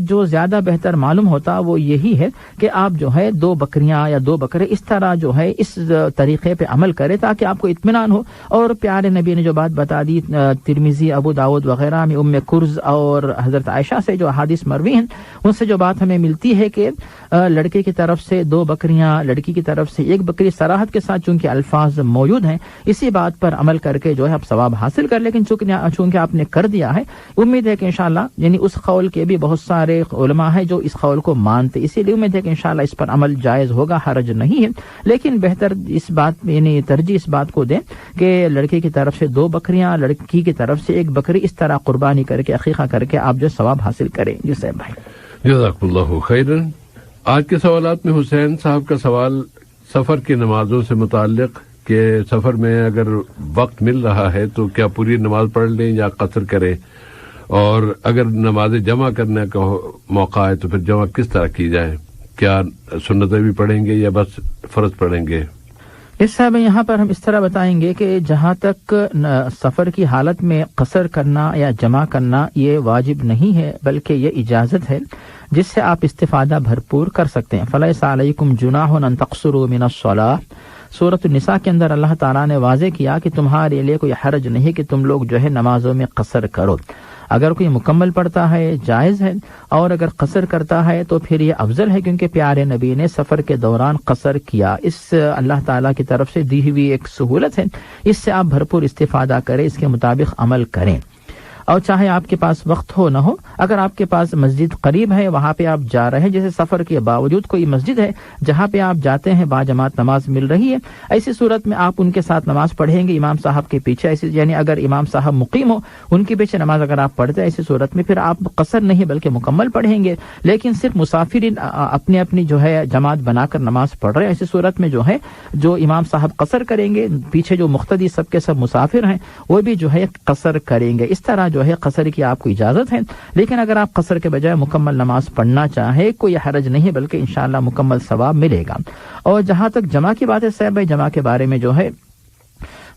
جو زیادہ بہتر معلوم ہوتا وہ یہی ہے کہ آپ جو ہے 2 بکریاں یا 2 بکرے اس طرح جو ہے اس طریقے پہ عمل کرے، تاکہ آپ کو اطمینان ہو. اور پیارے نبی نے جو بات بتا دی ترمذی، ابو داؤد وغیرہ میں ام کرز اور حضرت عائشہ سے جو احادیث مروی ہیں، ان سے جو بات ہمیں ملتی ہے کہ لڑکے کی طرف سے 2 بکریاں، لڑکی کی طرف سے 1 بکری، صراحت کے ساتھ چونکہ الفاظ موجود ہیں، اسی بات پر عمل کر کے جو ہے آپ ثواب حاصل کر. لیکن چونکہ آپ نے کر دیا ہے، امید ہے کہ انشاءاللہ یعنی اس قول کے بھی بہت سارے علماء ہیں جو اس قول کو مانتے، اسی لیے امید ہے کہ انشاءاللہ اس پر عمل جائز ہوگا، حرج نہیں ہے. لیکن بہتر اس بات یعنی ترجیح اس بات کو دیں کہ لڑکے کی طرف سے 2 بکریاں، لڑکی کی طرف سے 1 بکری، اس طرح قربانی کر کے عقیقہ کر کے آپ جو ثواب حاصل کریں. جی صاحب بھائی جزاک اللہ خیرا. آج کے سوالات میں حسین صاحب کا سوال سفر کی نمازوں سے متعلق، کہ سفر میں اگر وقت مل رہا ہے تو کیا پوری نماز پڑھ لیں یا قصر کریں، اور اگر نماز جمع کرنے کا موقع ہے تو پھر جمع کس طرح کی جائے؟ کیا سنتیں بھی پڑھیں گے یا بس فرض پڑھیں گے؟ اس صاحب یہاں پر ہم اس طرح بتائیں گے کہ جہاں تک سفر کی حالت میں قصر کرنا یا جمع کرنا یہ واجب نہیں ہے، بلکہ یہ اجازت ہے جس سے آپ استفادہ بھرپور کر سکتے ہیں. فلیس علیکم جناح ان تقصروا من الصلاۃ، سورۃ النساء کے اندر اللہ تعالیٰ نے واضح کیا کہ تمہارے لیے کوئی حرج نہیں کہ تم لوگ جو ہے نمازوں میں قصر کرو. اگر کوئی مکمل پڑھتا ہے جائز ہے، اور اگر قصر کرتا ہے تو پھر یہ افضل ہے، کیونکہ پیارے نبی نے سفر کے دوران قصر کیا. اس اللہ تعالیٰ کی طرف سے دی ہوئی ایک سہولت ہے، اس سے آپ بھرپور استفادہ کریں، اس کے مطابق عمل کریں. اور چاہے آپ کے پاس وقت ہو نہ ہو، اگر آپ کے پاس مسجد قریب ہے، وہاں پہ آپ جا رہے ہیں، جیسے سفر کے باوجود کوئی مسجد ہے جہاں پہ آپ جاتے ہیں، باجماعت نماز مل رہی ہے، ایسی صورت میں آپ ان کے ساتھ نماز پڑھیں گے امام صاحب کے پیچھے. ایسی یعنی اگر امام صاحب مقیم ہو، ان کے پیچھے نماز اگر آپ پڑھتے ہیں، ایسی صورت میں پھر آپ قصر نہیں بلکہ مکمل پڑھیں گے. لیکن صرف مسافرین اپنی جو ہے جماعت بنا کر نماز پڑھ رہے ہیں، ایسی صورت میں جو ہے جو امام صاحب قصر کریں گے، پیچھے جو مقتدی سب کے سب مسافر ہیں وہ بھی جو ہے قصر کریں گے. اس طرح جو ہے قصر کی آپ کو اجازت ہے. لیکن اگر آپ قصر کے بجائے مکمل نماز پڑھنا چاہے، کوئی حرج نہیں بلکہ انشاءاللہ مکمل ثواب ملے گا. اور جہاں تک جمع کی بات ہے صاحب بھائی، جمع کے بارے میں جو ہے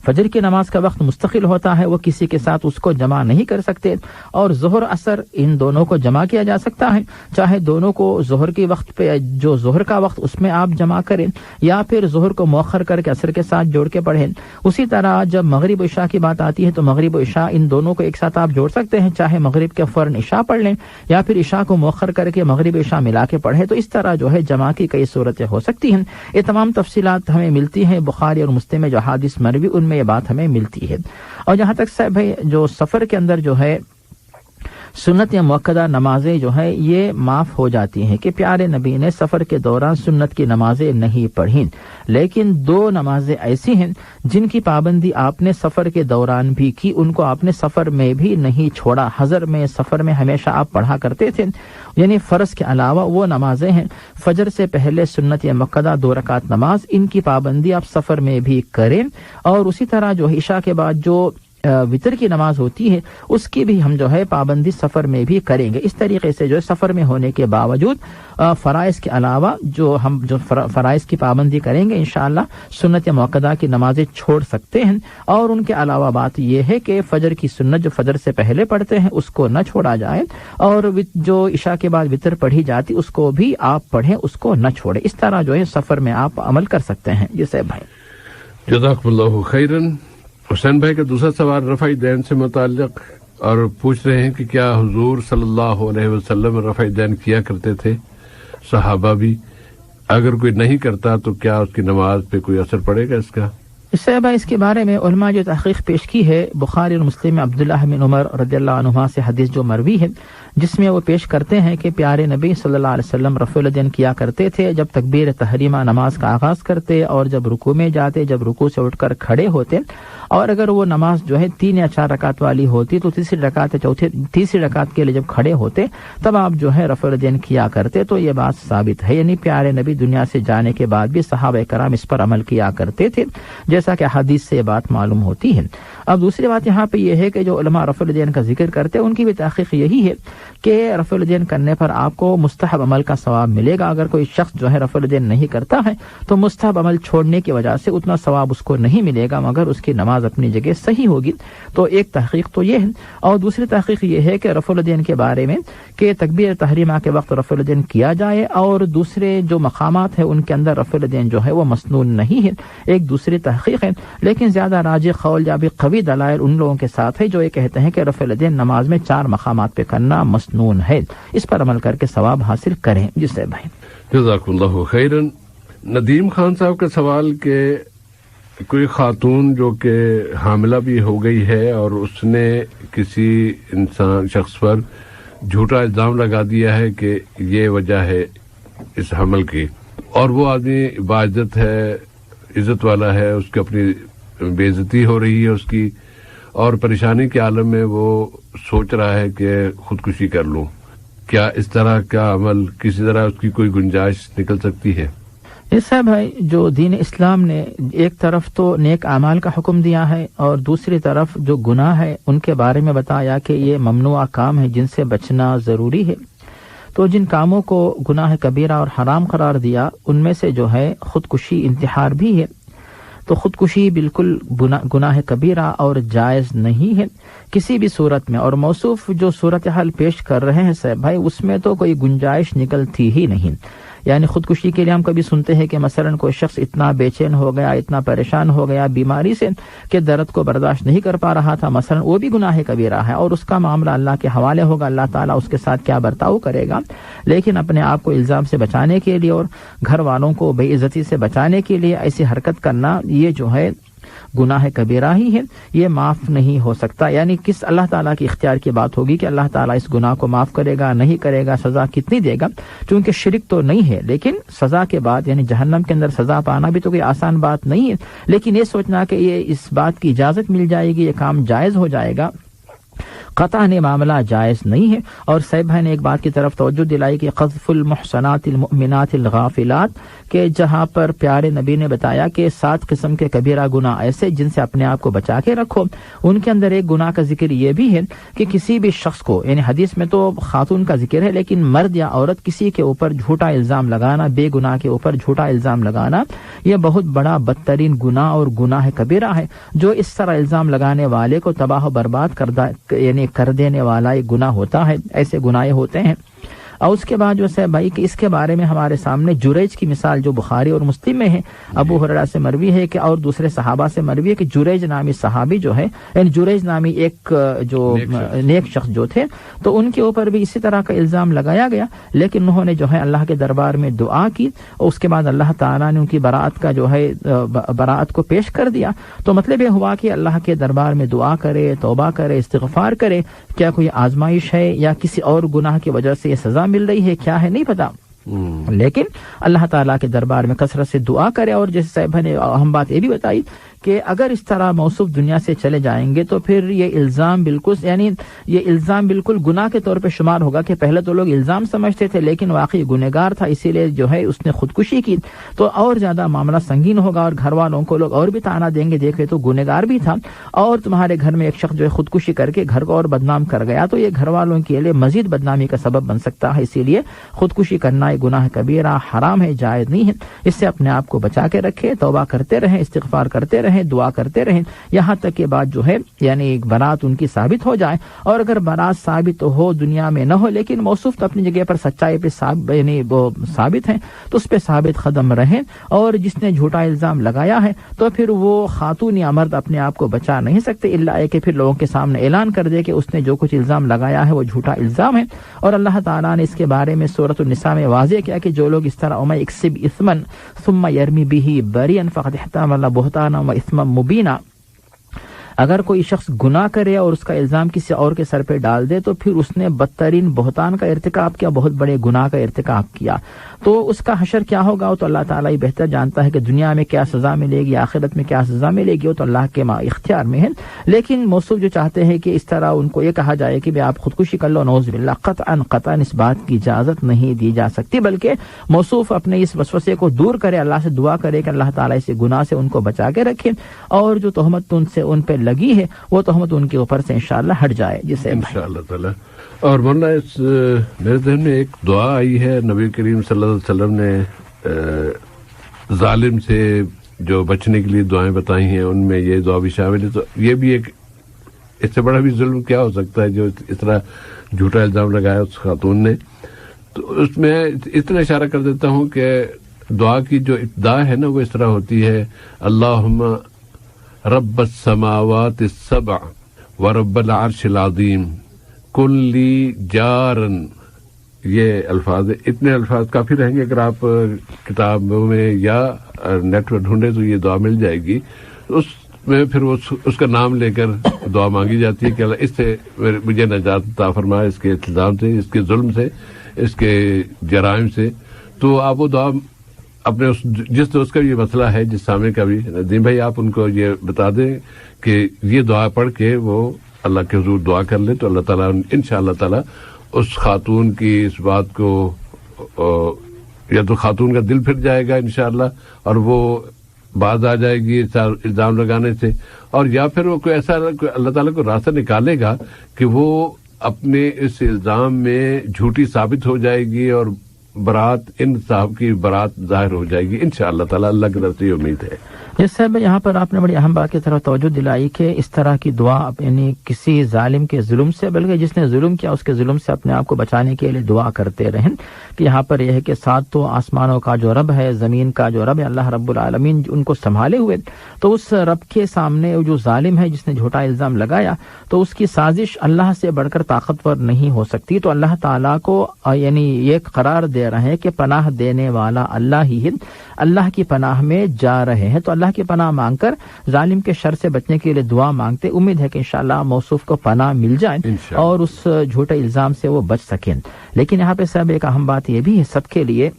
فجر کی نماز کا وقت مستقل ہوتا ہے، وہ کسی کے ساتھ اس کو جمع نہیں کر سکتے. اور ظہر عصر ان دونوں کو جمع کیا جا سکتا ہے، چاہے دونوں کو ظہر کے وقت پہ جو ظہر کا وقت اس میں آپ جمع کریں، یا پھر ظہر کو مؤخر کر کے عصر کے ساتھ جوڑ کے پڑھیں. اسی طرح جب مغرب و عشاء کی بات آتی ہے تو مغرب و عشاء ان دونوں کو ایک ساتھ آپ جوڑ سکتے ہیں، چاہے مغرب کے فوراً عشاء پڑھ لیں یا پھر عشاء کو مؤخر کر کے مغرب و عشاء ملا کے پڑھیں. تو اس طرح جو ہے جمع کی کئی صورتیں ہو سکتی ہیں. یہ تمام تفصیلات ہمیں ملتی ہیں بخاری اور مسلم میں جو حدیث مروی، ان میں یہ بات ہمیں ملتی ہے. اور جہاں تک صاحب بھائی جو سفر کے اندر جو ہے سنت یا مؤکدہ نمازیں جو ہے یہ معاف ہو جاتی ہیں، کہ پیارے نبی نے سفر کے دوران سنت کی نمازیں نہیں پڑھیں. لیکن 2 نمازیں ایسی ہیں جن کی پابندی آپ نے سفر کے دوران بھی کی، ان کو آپ نے سفر میں بھی نہیں چھوڑا. حضر میں، سفر میں ہمیشہ آپ پڑھا کرتے تھے. یعنی فرض کے علاوہ وہ نمازیں ہیں فجر سے پہلے سنت یا مؤکدہ 2 رکعت نماز، ان کی پابندی آپ سفر میں بھی کریں. اور اسی طرح جو عشاء کے بعد جو وتر کی نماز ہوتی ہے اس کی بھی ہم جو ہے پابندی سفر میں بھی کریں گے. اس طریقے سے جو ہے سفر میں ہونے کے باوجود فرائض کے علاوہ جو فرائض کی پابندی کریں گے انشاءاللہ سنت موقدہ کی نمازیں چھوڑ سکتے ہیں. اور ان کے علاوہ بات یہ ہے کہ فجر کی سنت جو فجر سے پہلے پڑھتے ہیں اس کو نہ چھوڑا جائے, اور جو عشاء کے بعد وتر پڑھی جاتی اس کو بھی آپ پڑھیں, اس کو نہ چھوڑیں. اس طرح جو ہے سفر میں آپ عمل کر سکتے ہیں. یہ صاحب بھائی جزاکم اللہ خیرن. حسین بھائی کا دوسرا سوال رفع دین سے متعلق, اور پوچھ رہے ہیں کہ کیا حضور صلی اللہ علیہ وسلم رفع دین کیا کرتے تھے, صحابہ بھی, اگر کوئی نہیں کرتا تو کیا اس کی نماز پہ کوئی اثر پڑے گا اس کا؟ اس کے بارے میں علماء جو تحقیق پیش کی ہے, بخاری اور مسلم میں عبداللہ بن عمر رضی اللہ عنہما سے حدیث جو مروی ہے جس میں وہ پیش کرتے ہیں کہ پیارے نبی صلی اللہ علیہ وسلم رفع الدین کیا کرتے تھے جب تکبیر تحریمہ نماز کا آغاز کرتے, اور جب رکوع میں جاتے, جب رکوع سے اٹھ کر کھڑے ہوتے, اور اگر وہ نماز جو ہے 3 یا 4 رکعت والی ہوتی تو تیسری رکعت کے لیے جب کھڑے ہوتے تب آپ جو ہے رفع الدین کیا کرتے. تو یہ بات ثابت ہے, یعنی پیارے نبی دنیا سے جانے کے بعد بھی صحابہ کرام اس پر عمل کیا کرتے تھے, جیسا کہ حدیث سے یہ بات معلوم ہوتی ہے. اب دوسری بات یہاں پہ یہ ہے کہ جو علماء رفع الدین کا ذکر کرتے ہیں ان کی بھی تحقیق یہی ہے کہ رفع الدین کرنے پر آپ کو مستحب عمل کا ثواب ملے گا. اگر کوئی شخص جو ہے رفع الدین نہیں کرتا ہے تو مستحب عمل چھوڑنے کی وجہ سے اتنا ثواب اس کو نہیں ملے گا, مگر اس کی نماز اپنی جگہ صحیح ہوگی. تو ایک تحقیق تو یہ ہے, اور دوسری تحقیق یہ ہے کہ رفع الدین کے بارے میں کہ تکبیر تحریمہ کے وقت رفع الدین کیا جائے, اور دوسرے جو مقامات ہیں ان کے اندر رفع الدین جو ہے وہ مسنون نہیں ہے. ایک دوسری تحقیق ہے, لیکن زیادہ راجح قول یا بھی قوی دلائل ان لوگوں کے ساتھ ہے جو یہ کہتے ہیں کہ رفع الدین نماز میں 4 مقامات پہ کرنا مسنون ہے. اس پر عمل کر کے ثواب حاصل کریں. جس سے بھائی جزاک اللہ خیرن. ندیم خان صاحب کا سوال کہ کوئی خاتون جو کہ حاملہ بھی ہو گئی ہے اور اس نے کسی شخص پر جھوٹا الزام لگا دیا ہے کہ یہ وجہ ہے اس حمل کی, اور وہ آدمی باعزت ہے, عزت والا ہے, اس کی اپنی بے عزتی ہو رہی ہے اس کی, اور پریشانی کے عالم میں وہ سوچ رہا ہے کہ خودکشی کر لوں, کیا اس طرح کا عمل کسی طرح اس کی کوئی گنجائش نکل سکتی ہے؟ ایسا بھائی جو دین اسلام نے ایک طرف تو نیک اعمال کا حکم دیا ہے, اور دوسری طرف جو گناہ ہے ان کے بارے میں بتایا کہ یہ ممنوع کام ہے جن سے بچنا ضروری ہے. تو جن کاموں کو گناہ کبیرہ اور حرام قرار دیا ان میں سے جو ہے خودکشی انتحار بھی ہے. تو خودکشی بالکل گناہ کبیرہ اور جائز نہیں ہے کسی بھی صورت میں, اور موصوف جو صورتحال پیش کر رہے ہیں صاحب بھائی اس میں تو کوئی گنجائش نکلتی ہی نہیں. یعنی خودکشی کے لیے ہم کبھی سنتے ہیں کہ مثلا کوئی شخص اتنا بے چین ہو گیا, اتنا پریشان ہو گیا بیماری سے کہ درد کو برداشت نہیں کر پا رہا تھا, مثلا وہ بھی گناہ کبیرہ ہے, اور اس کا معاملہ اللہ کے حوالے ہوگا, اللہ تعالیٰ اس کے ساتھ کیا برتاؤ کرے گا. لیکن اپنے آپ کو الزام سے بچانے کے لیے اور گھر والوں کو بے عزتی سے بچانے کے لیے ایسی حرکت کرنا یہ جو ہے گناہ کبیرہ ہی ہے, یہ معاف نہیں ہو سکتا. یعنی کس اللہ تعالیٰ کی اختیار کی بات ہوگی کہ اللہ تعالیٰ اس گناہ کو معاف کرے گا نہیں کرے گا, سزا کتنی دے گا, چونکہ شرک تو نہیں ہے, لیکن سزا کے بعد یعنی جہنم کے اندر سزا پانا بھی تو کوئی آسان بات نہیں ہے. لیکن یہ سوچنا کہ یہ اس بات کی اجازت مل جائے گی, یہ کام جائز ہو جائے گا, قطعاً معاملہ جائز نہیں ہے. اور صاحب بھائی نے ایک بات کی طرف توجہ دلائی کہ قذف المحصنات المؤمنات الغافلات, کہ جہاں پر پیارے نبی نے بتایا کہ 7 قسم کے کبیرہ گناہ ایسے جن سے اپنے آپ کو بچا کے رکھو, ان کے اندر ایک گناہ کا ذکر یہ بھی ہے کہ کسی بھی شخص کو, یعنی حدیث میں تو خاتون کا ذکر ہے لیکن مرد یا عورت کسی کے اوپر جھوٹا الزام لگانا, بے گناہ کے اوپر جھوٹا الزام لگانا, یہ بہت بڑا بدترین گناہ اور گناہ کبیرہ ہے, جو اس طرح الزام لگانے والے کو تباہ و برباد یعنی کر دینے والا ایک گناہ ہوتا ہے. ایسے گناہ ہوتے ہیں. اور اس کے بعد جو ہے بھائی کہ اس کے بارے میں ہمارے سامنے جریج کی مثال جو بخاری اور مسلم میں ہے, ابو ہریرہ سے مروی ہے کہ اور دوسرے صحابہ سے مروی ہے کہ جریج نامی صحابی جو ہے, یعنی جریج نامی ایک جو نیک شخص جو تھے, تو ان کے اوپر بھی اسی طرح کا الزام لگایا گیا, لیکن انہوں نے جو ہے اللہ کے دربار میں دعا کی, اور اس کے بعد اللہ تعالیٰ نے ان کی براءت کا جو ہے براءت کو پیش کر دیا. تو مطلب یہ ہوا کہ اللہ کے دربار میں دعا کرے, توبہ کرے, استغفار کرے. کیا کوئی آزمائش ہے یا کسی اور گناہ کی وجہ سے یہ سزا مل رہی ہے, کیا ہے نہیں پتا, لیکن اللہ تعالیٰ کے دربار میں کثرت سے دعا کرے. اور جیسے صاحب نے اہم بات یہ بھی بتائی کہ اگر اس طرح موصوف دنیا سے چلے جائیں گے تو پھر یہ الزام بالکل گناہ کے طور پہ شمار ہوگا کہ پہلے تو لوگ الزام سمجھتے تھے لیکن واقعی گنہگار تھا، اسی لیے جو ہے اس نے خودکشی کی تو اور زیادہ معاملہ سنگین ہوگا اور گھر والوں کو لوگ اور بھی طعنہ دیں گے، دیکھے تو گنہگار بھی تھا اور تمہارے گھر میں ایک شخص جو ہے خودکشی کر کے گھر کو اور بدنام کر گیا تو یہ گھر والوں کے لیے مزید بدنامی کا سبب بن سکتا ہے، اسی لیے خودکشی کرنا ایک گناہ کبیرہ، حرام ہے، جائز نہیں ہے۔ اس سے اپنے آپ کو بچا کے رکھے، توبہ کرتے رہیں، استغفار کرتے رہیں، دعا کرتے رہیں یہاں تک کہ بات جو ہے یعنی برات ان کی ثابت ہو جائے، اور اگر برات ثابت ہو دنیا میں نہ ہو لیکن موصوف اپنی جگہ پر سچائی پہ یعنی وہ ثابت ہیں تو اس پہ ثابت قدم رہیں، اور جس نے جھوٹا الزام لگایا ہے تو پھر وہ خاتون یا مرد اپنے آپ کو بچا نہیں سکتے الا کہ پھر لوگوں کے سامنے اعلان کر دے کہ اس نے جو کچھ الزام لگایا ہے وہ جھوٹا الزام ہے۔ اور اللہ تعالیٰ نے اس کے بارے میں سورۃ النساء میں واضح کیا کہ جو لوگ اس طرح وَمَن یکسب اثما ثم یرمی بہ بریئا فقد احتمل بہتانا واثما مبینا، اگر کوئی شخص گناہ کرے اور اس کا الزام کسی اور کے سر پہ ڈال دے تو پھر اس نے بدترین بہتان کا ارتکاب کیا، بہت بڑے گناہ کا ارتکاب کیا، تو اس کا حشر کیا ہوگا تو اللہ تعالیٰ ہی بہتر جانتا ہے کہ دنیا میں کیا سزا ملے گی، آخرت میں کیا سزا ملے گی، وہ تو اللہ کے اختیار میں ہے۔ لیکن موصوف جو چاہتے ہیں کہ اس طرح ان کو یہ کہا جائے کہ آپ خودکشی کر لو، نعوذ باللہ، قطعاً اس بات کی اجازت نہیں دی جا سکتی، بلکہ موصوف اپنے اس وسوسے کو دور کرے، اللہ سے دعا کرے کہ اللہ تعالیٰ اس گناہ سے ان کو بچا کے رکھے اور جو تہمت ان پہ لگی ہے وہ تہمت ان کے اوپر سے انشاءاللہ ہٹ جائے جسے انشاءاللہ تعالی۔ اور مولانا اس میرے ذہن میں ایک دعا آئی ہے، نبی کریم صلی اللہ علیہ وسلم نے ظالم سے جو بچنے کے لیے دعائیں بتائی ہیں ان میں یہ دعا بھی شامل ہے، تو یہ بھی ایک اس سے بڑا بھی ظلم کیا ہو سکتا ہے جو اس طرح جھوٹا الزام لگایا اس خاتون نے۔ تو اس میں اتنا اشارہ کر دیتا ہوں کہ دعا کی جو ابتدا ہے نا وہ اس طرح ہوتی ہے، اللہم رب السماوات السبع ورب العرش العظیم کن لی جارن، یہ الفاظ، اتنے الفاظ کافی رہیں گے، اگر آپ کتابوں میں یا نیٹ پر ڈھونڈے تو یہ دعا مل جائے گی، اس میں پھر اس کا نام لے کر دعا مانگی جاتی ہے کہ اللہ اس سے مجھے نجات عطا فرما، اس کے الزام سے، اس کے ظلم سے، اس کے جرائم سے۔ تو آپ وہ دعا اپنے جس دوست کا یہ مسئلہ ہے، جس سامنے کا بھی، ندیم بھائی آپ ان کو یہ بتا دیں کہ یہ دعا پڑھ کے وہ اللہ کے حضور دعا کر لیں تو اللہ تعالیٰ انشاءاللہ تعالیٰ اس خاتون کی اس بات کو یا تو خاتون کا دل پھر جائے گا انشاءاللہ اور وہ باز آ جائے گی الزام لگانے سے، اور یا پھر وہ کوئی ایسا اللہ تعالیٰ کو راستہ نکالے گا کہ وہ اپنے اس الزام میں جھوٹی ثابت ہو جائے گی اور برات ان صاحب کی برات ظاہر ہو جائے گی انشاءاللہ تعالیٰ، اللہ کی طرف سے امید ہے۔ جس صاحب یہاں پر آپ نے بڑی اہم بات کی طرف توجہ دلائی کہ اس طرح کی دعا یعنی کسی ظالم کے ظلم سے، بلکہ جس نے ظلم کیا اس کے ظلم سے اپنے آپ کو بچانے کے لیے دعا کرتے رہیں، کہ یہاں پر یہ ہے کہ ساتھ تو آسمانوں کا جو رب ہے، زمین کا جو رب ہے، اللہ رب العالمین ان کو سنبھالے ہوئے، تو اس رب کے سامنے جو ظالم ہے جس نے جھوٹا الزام لگایا تو اس کی سازش اللہ سے بڑھ کر طاقتور نہیں ہو سکتی، تو اللہ تعالیٰ کو یعنی یہ قرار دے رہے ہیں کہ پناہ دینے والا اللہ ہی ہے، اللہ کی پناہ میں جا رہے ہیں، تو اللہ کی پناہ مانگ کر ظالم کے شر سے بچنے کے لیے دعا مانگتے، امید ہے کہ انشاءاللہ موصوف کو پناہ مل جائے اور اس جھوٹے الزام سے وہ بچ سکیں۔ لیکن یہاں پہ صاحب ایک اہم بات یہ بھی ہے سب کے لیے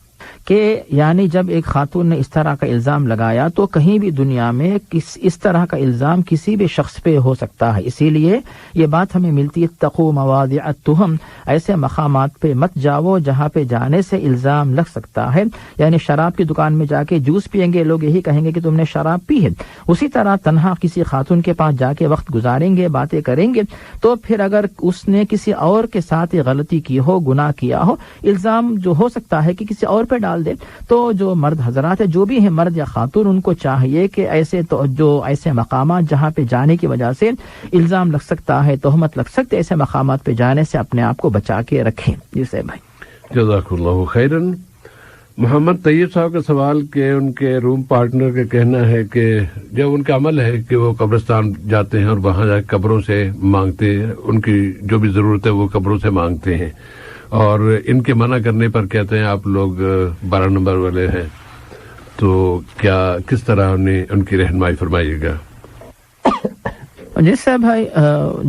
کہ یعنی جب ایک خاتون نے اس طرح کا الزام لگایا تو کہیں بھی دنیا میں اس طرح کا الزام کسی بھی شخص پہ ہو سکتا ہے، اسی لیے یہ بات ہمیں ملتی ہے اتقوا مواضع التہم، ایسے مقامات پہ مت جاؤ جہاں پہ جانے سے الزام لگ سکتا ہے، یعنی شراب کی دکان میں جا کے جوس پیئیں گے لوگ یہی کہیں گے کہ تم نے شراب پی ہے، اسی طرح تنہا کسی خاتون کے پاس جا کے وقت گزاریں گے، باتیں کریں گے، تو پھر اگر اس نے کسی اور کے ساتھ غلطی کی ہو، گناہ کیا ہو، الزام جو ہو سکتا ہے کہ کسی اور پہ ڈال دے، تو جو مرد حضرات ہیں جو بھی ہیں مرد یا خاتون، ان کو چاہیے کہ ایسے مقامات جہاں پہ جانے کی وجہ سے الزام لگ سکتا ہے، تہمت لگ سکتے، ایسے مقامات پہ جانے سے اپنے آپ کو بچا کے رکھیں۔ جی صاحب بھائی جزاک اللہ خیرن۔ محمد طیب صاحب کا سوال کہ ان کے روم پارٹنر کا کہنا ہے کہ جب ان کا عمل ہے کہ وہ قبرستان جاتے ہیں اور وہاں جا کے قبروں سے مانگتے ہیں، ان کی جو بھی ضرورت ہے وہ قبروں سے مانگتے ہیں، اور ان کے منع کرنے پر کہتے ہیں آپ لوگ 12 نمبر والے ہیں، تو کیا کس طرح ان کی رہنمائی فرمائیے گا؟ جیسے بھائی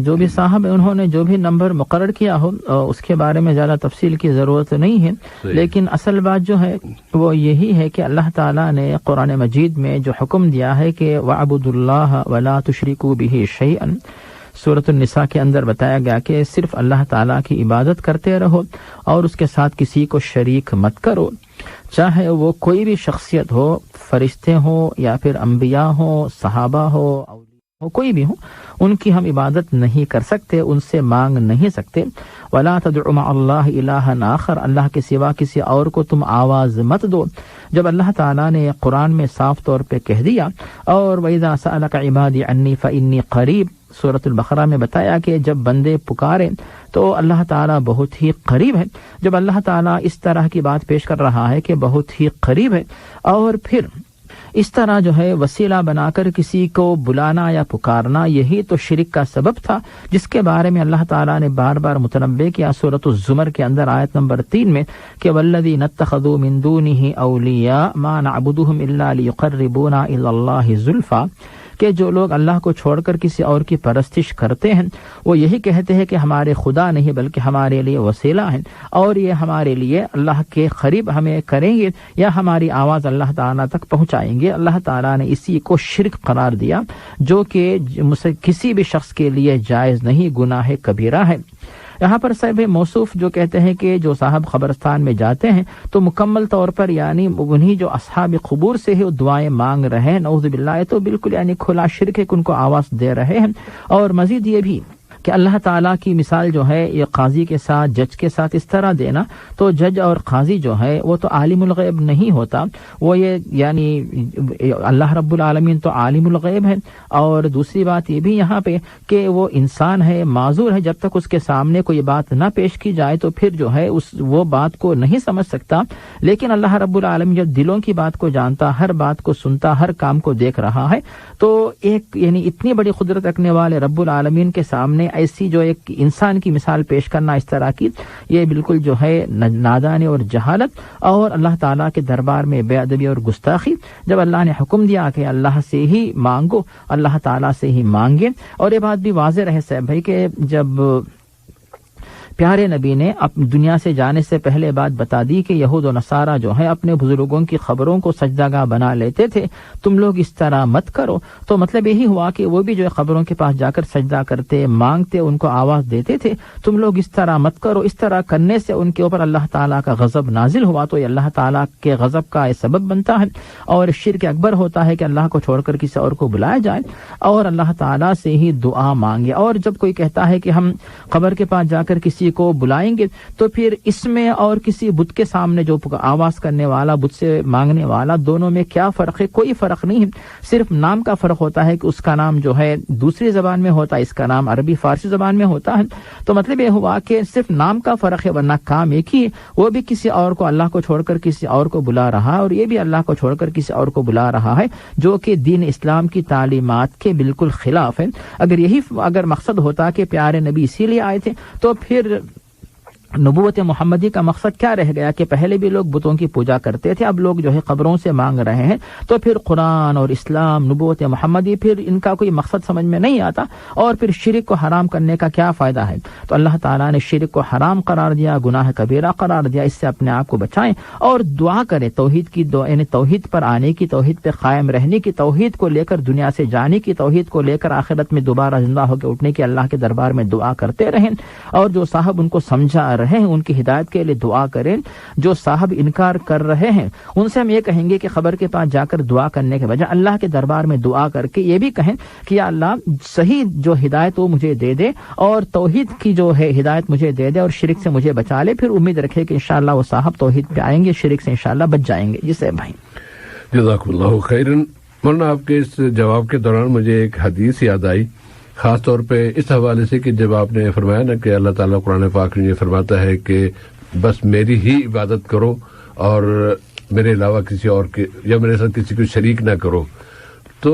جو بھی صاحب انہوں نے جو بھی نمبر مقرر کیا ہو اس کے بارے میں زیادہ تفصیل کی ضرورت نہیں ہے، لیکن اصل بات جو ہے وہ یہی ہے کہ اللہ تعالیٰ نے قرآن مجید میں جو حکم دیا ہے کہ وَاعْبُدُوا اللَّهَ وَلَا تُشْرِكُوا بِهِ شَيْئًا، سورۃ النساء کے اندر بتایا گیا کہ صرف اللہ تعالیٰ کی عبادت کرتے رہو اور اس کے ساتھ کسی کو شریک مت کرو، چاہے وہ کوئی بھی شخصیت ہو، فرشتے ہو یا پھر انبیاء ہو، صحابہ ہو، کوئی بھی ہو، ان کی ہم عبادت نہیں کر سکتے، ان سے مانگ نہیں سکتے۔ وَلَا تَدْعُ مَعَ اللَّهِ إِلَٰهًا آخَرَ، اللہ کے سوا کسی اور کو تم آواز مت دو۔ جب اللہ تعالیٰ نے قرآن میں صاف طور پہ کہہ دیا، اور وَإِذَا سَأَلَكَ عِبَادِي عَنِّي فَإِنِّي قَرِيب، سورۃ البقرہ میں بتایا کہ جب بندے پکارے تو اللہ تعالیٰ بہت ہی قریب ہے۔ جب اللہ تعالیٰ اس طرح کی بات پیش کر رہا ہے کہ بہت ہی قریب ہے، اور پھر اس طرح جو ہے وسیلہ بنا کر کسی کو بلانا یا پکارنا، یہی تو شرک کا سبب تھا، جس کے بارے میں اللہ تعالیٰ نے بار بار متنبہ کیا سورۃ الزمر کے اندر آیت نمبر 3 میں کہ والذین اتخذوا من دونه اولیاء ما نعبدهم الا لیقربونا الی اللہ زلفی، کہ جو لوگ اللہ کو چھوڑ کر کسی اور کی پرستش کرتے ہیں وہ یہی کہتے ہیں کہ ہمارے خدا نہیں بلکہ ہمارے لیے وسیلہ ہیں، اور یہ ہمارے لیے اللہ کے قریب ہمیں کریں گے یا ہماری آواز اللہ تعالیٰ تک پہنچائیں گے۔ اللہ تعالیٰ نے اسی کو شرک قرار دیا، جو کہ کسی بھی شخص کے لیے جائز نہیں، گناہ کبیرہ ہے۔ یہاں پر صاحب موصوف جو کہتے ہیں کہ جو صاحب قبرستان میں جاتے ہیں تو مکمل طور پر یعنی انہی جو اصحاب قبور سے ہی دعائیں مانگ رہے ہیں، نعوذ باللہ، تو بالکل یعنی کھلا شرک ہے کہ ان کو آواز دے رہے ہیں۔ اور مزید یہ بھی کہ اللہ تعالیٰ کی مثال جو ہے یہ قاضی کے ساتھ، جج کے ساتھ اس طرح دینا، تو جج اور قاضی جو ہے وہ تو عالم الغیب نہیں ہوتا، وہ یہ یعنی اللہ رب العالمین تو عالم الغیب ہے۔ اور دوسری بات یہ بھی یہاں پہ کہ وہ انسان ہے، معذور ہے، جب تک اس کے سامنے کوئی بات نہ پیش کی جائے تو پھر جو ہے وہ بات کو نہیں سمجھ سکتا، لیکن اللہ رب العالمین جب دلوں کی بات کو جانتا، ہر بات کو سنتا، ہر کام کو دیکھ رہا ہے، تو ایک یعنی اتنی بڑی قدرت رکھنے والے رب العالمین کے سامنے ایسی جو ایک انسان کی مثال پیش کرنا اس طرح کی، یہ بالکل جو ہے نادانی اور جہالت اور اللہ تعالیٰ کے دربار میں بے ادبی اور گستاخی۔ جب اللہ نے حکم دیا کہ اللہ سے ہی مانگو، اللہ تعالیٰ سے ہی مانگے، اور یہ بات بھی واضح رہے صاحب بھائی کہ جب پیارے نبی نے دنیا سے جانے سے پہلے بات بتا دی کہ یہود و نصارہ جو ہیں اپنے بزرگوں کی قبروں کو سجدہ گاہ بنا لیتے تھے، تم لوگ اس طرح مت کرو، تو مطلب یہی ہوا کہ وہ بھی جو ہے قبروں کے پاس جا کر سجدہ کرتے، مانگتے، ان کو آواز دیتے تھے تم لوگ اس طرح مت کرو۔ اس طرح کرنے سے ان کے اوپر اللہ تعالیٰ کا غضب نازل ہوا، تو یہ اللہ تعالیٰ کے غضب کا یہ سبب بنتا ہے، اور شرک اکبر ہوتا ہے کہ اللہ کو چھوڑ کر کسی اور کو بلایا جائے اور اللہ تعالیٰ سے ہی دعا مانگے۔ اور جب کوئی کہتا ہے کہ ہم قبر کے پاس جا کر کسی کو بلائیں گے، تو پھر اس میں اور کسی بت کے سامنے جو آواز کرنے والا، بت سے مانگنے والا، دونوں میں کیا فرق ہے؟ کوئی فرق نہیں ہے، صرف نام کا فرق ہوتا ہے کہ اس کا نام جو ہے دوسری زبان میں ہوتا ہے، اس کا نام عربی فارسی زبان میں ہوتا ہے۔ تو مطلب یہ ہوا کہ صرف نام کا فرق ہے، ورنہ کام ایک ہی ہے۔ وہ بھی کسی اور کو اللہ کو چھوڑ کر کسی اور کو بلا رہا ہے، اور یہ بھی اللہ کو چھوڑ کر کسی اور کو بلا رہا ہے، جو کہ دین اسلام کی تعلیمات کے بالکل خلاف ہے۔ اگر مقصد ہوتا کہ پیارے نبی اسی لیے آئے تھے، تو پھر نبوت محمدی کا مقصد کیا رہ گیا کہ پہلے بھی لوگ بتوں کی پوجا کرتے تھے، اب لوگ جو ہے قبروں سے مانگ رہے ہیں، تو پھر قرآن اور اسلام، نبوت محمدی، پھر ان کا کوئی مقصد سمجھ میں نہیں آتا، اور پھر شرک کو حرام کرنے کا کیا فائدہ ہے؟ تو اللہ تعالیٰ نے شرک کو حرام قرار دیا، گناہ کبیرہ قرار دیا، اس سے اپنے آپ کو بچائیں اور دعا کریں توحید کی، یعنی توحید پر آنے کی، توحید پہ قائم رہنے کی، توحید کو لے کر دنیا سے جانے کی، توحید کو لے کر آخرت میں دوبارہ زندہ ہو کے اٹھنے کی اللہ کے دربار میں دعا کرتے رہیں، اور جو صاحب ان کو سمجھا رہے ہیں ان کی ہدایت کے لیے دعا کریں۔ جو صاحب انکار کر رہے ہیں ان سے ہم یہ کہیں گے کہ قبر کے پاس جا کر دعا کرنے کے بجائے اللہ کے دربار میں دعا کر کے یہ بھی کہیں کہ یا اللہ صحیح جو ہدایت وہ مجھے دے دے، اور توحید کی جو ہے ہدایت مجھے دے دے، اور شرک سے مجھے بچا لے۔ پھر امید رکھے کہ انشاءاللہ وہ صاحب توحید پہ آئیں گے، شرک سے انشاءاللہ بچ جائیں گے۔ جسے بھائی جزاک اللہ خیرن۔ مولانا آپ کے اس جواب کے دوران مجھے ایک حدیث یاد آئی، خاص طور پہ اس حوالے سے کہ جب آپ نے فرمایا نا کہ اللہ تعالیٰ قرآن پاک میں یہ فرماتا ہے کہ بس میری ہی عبادت کرو اور میرے علاوہ کسی اور کے یا میرے ساتھ کسی کو شریک نہ کرو، تو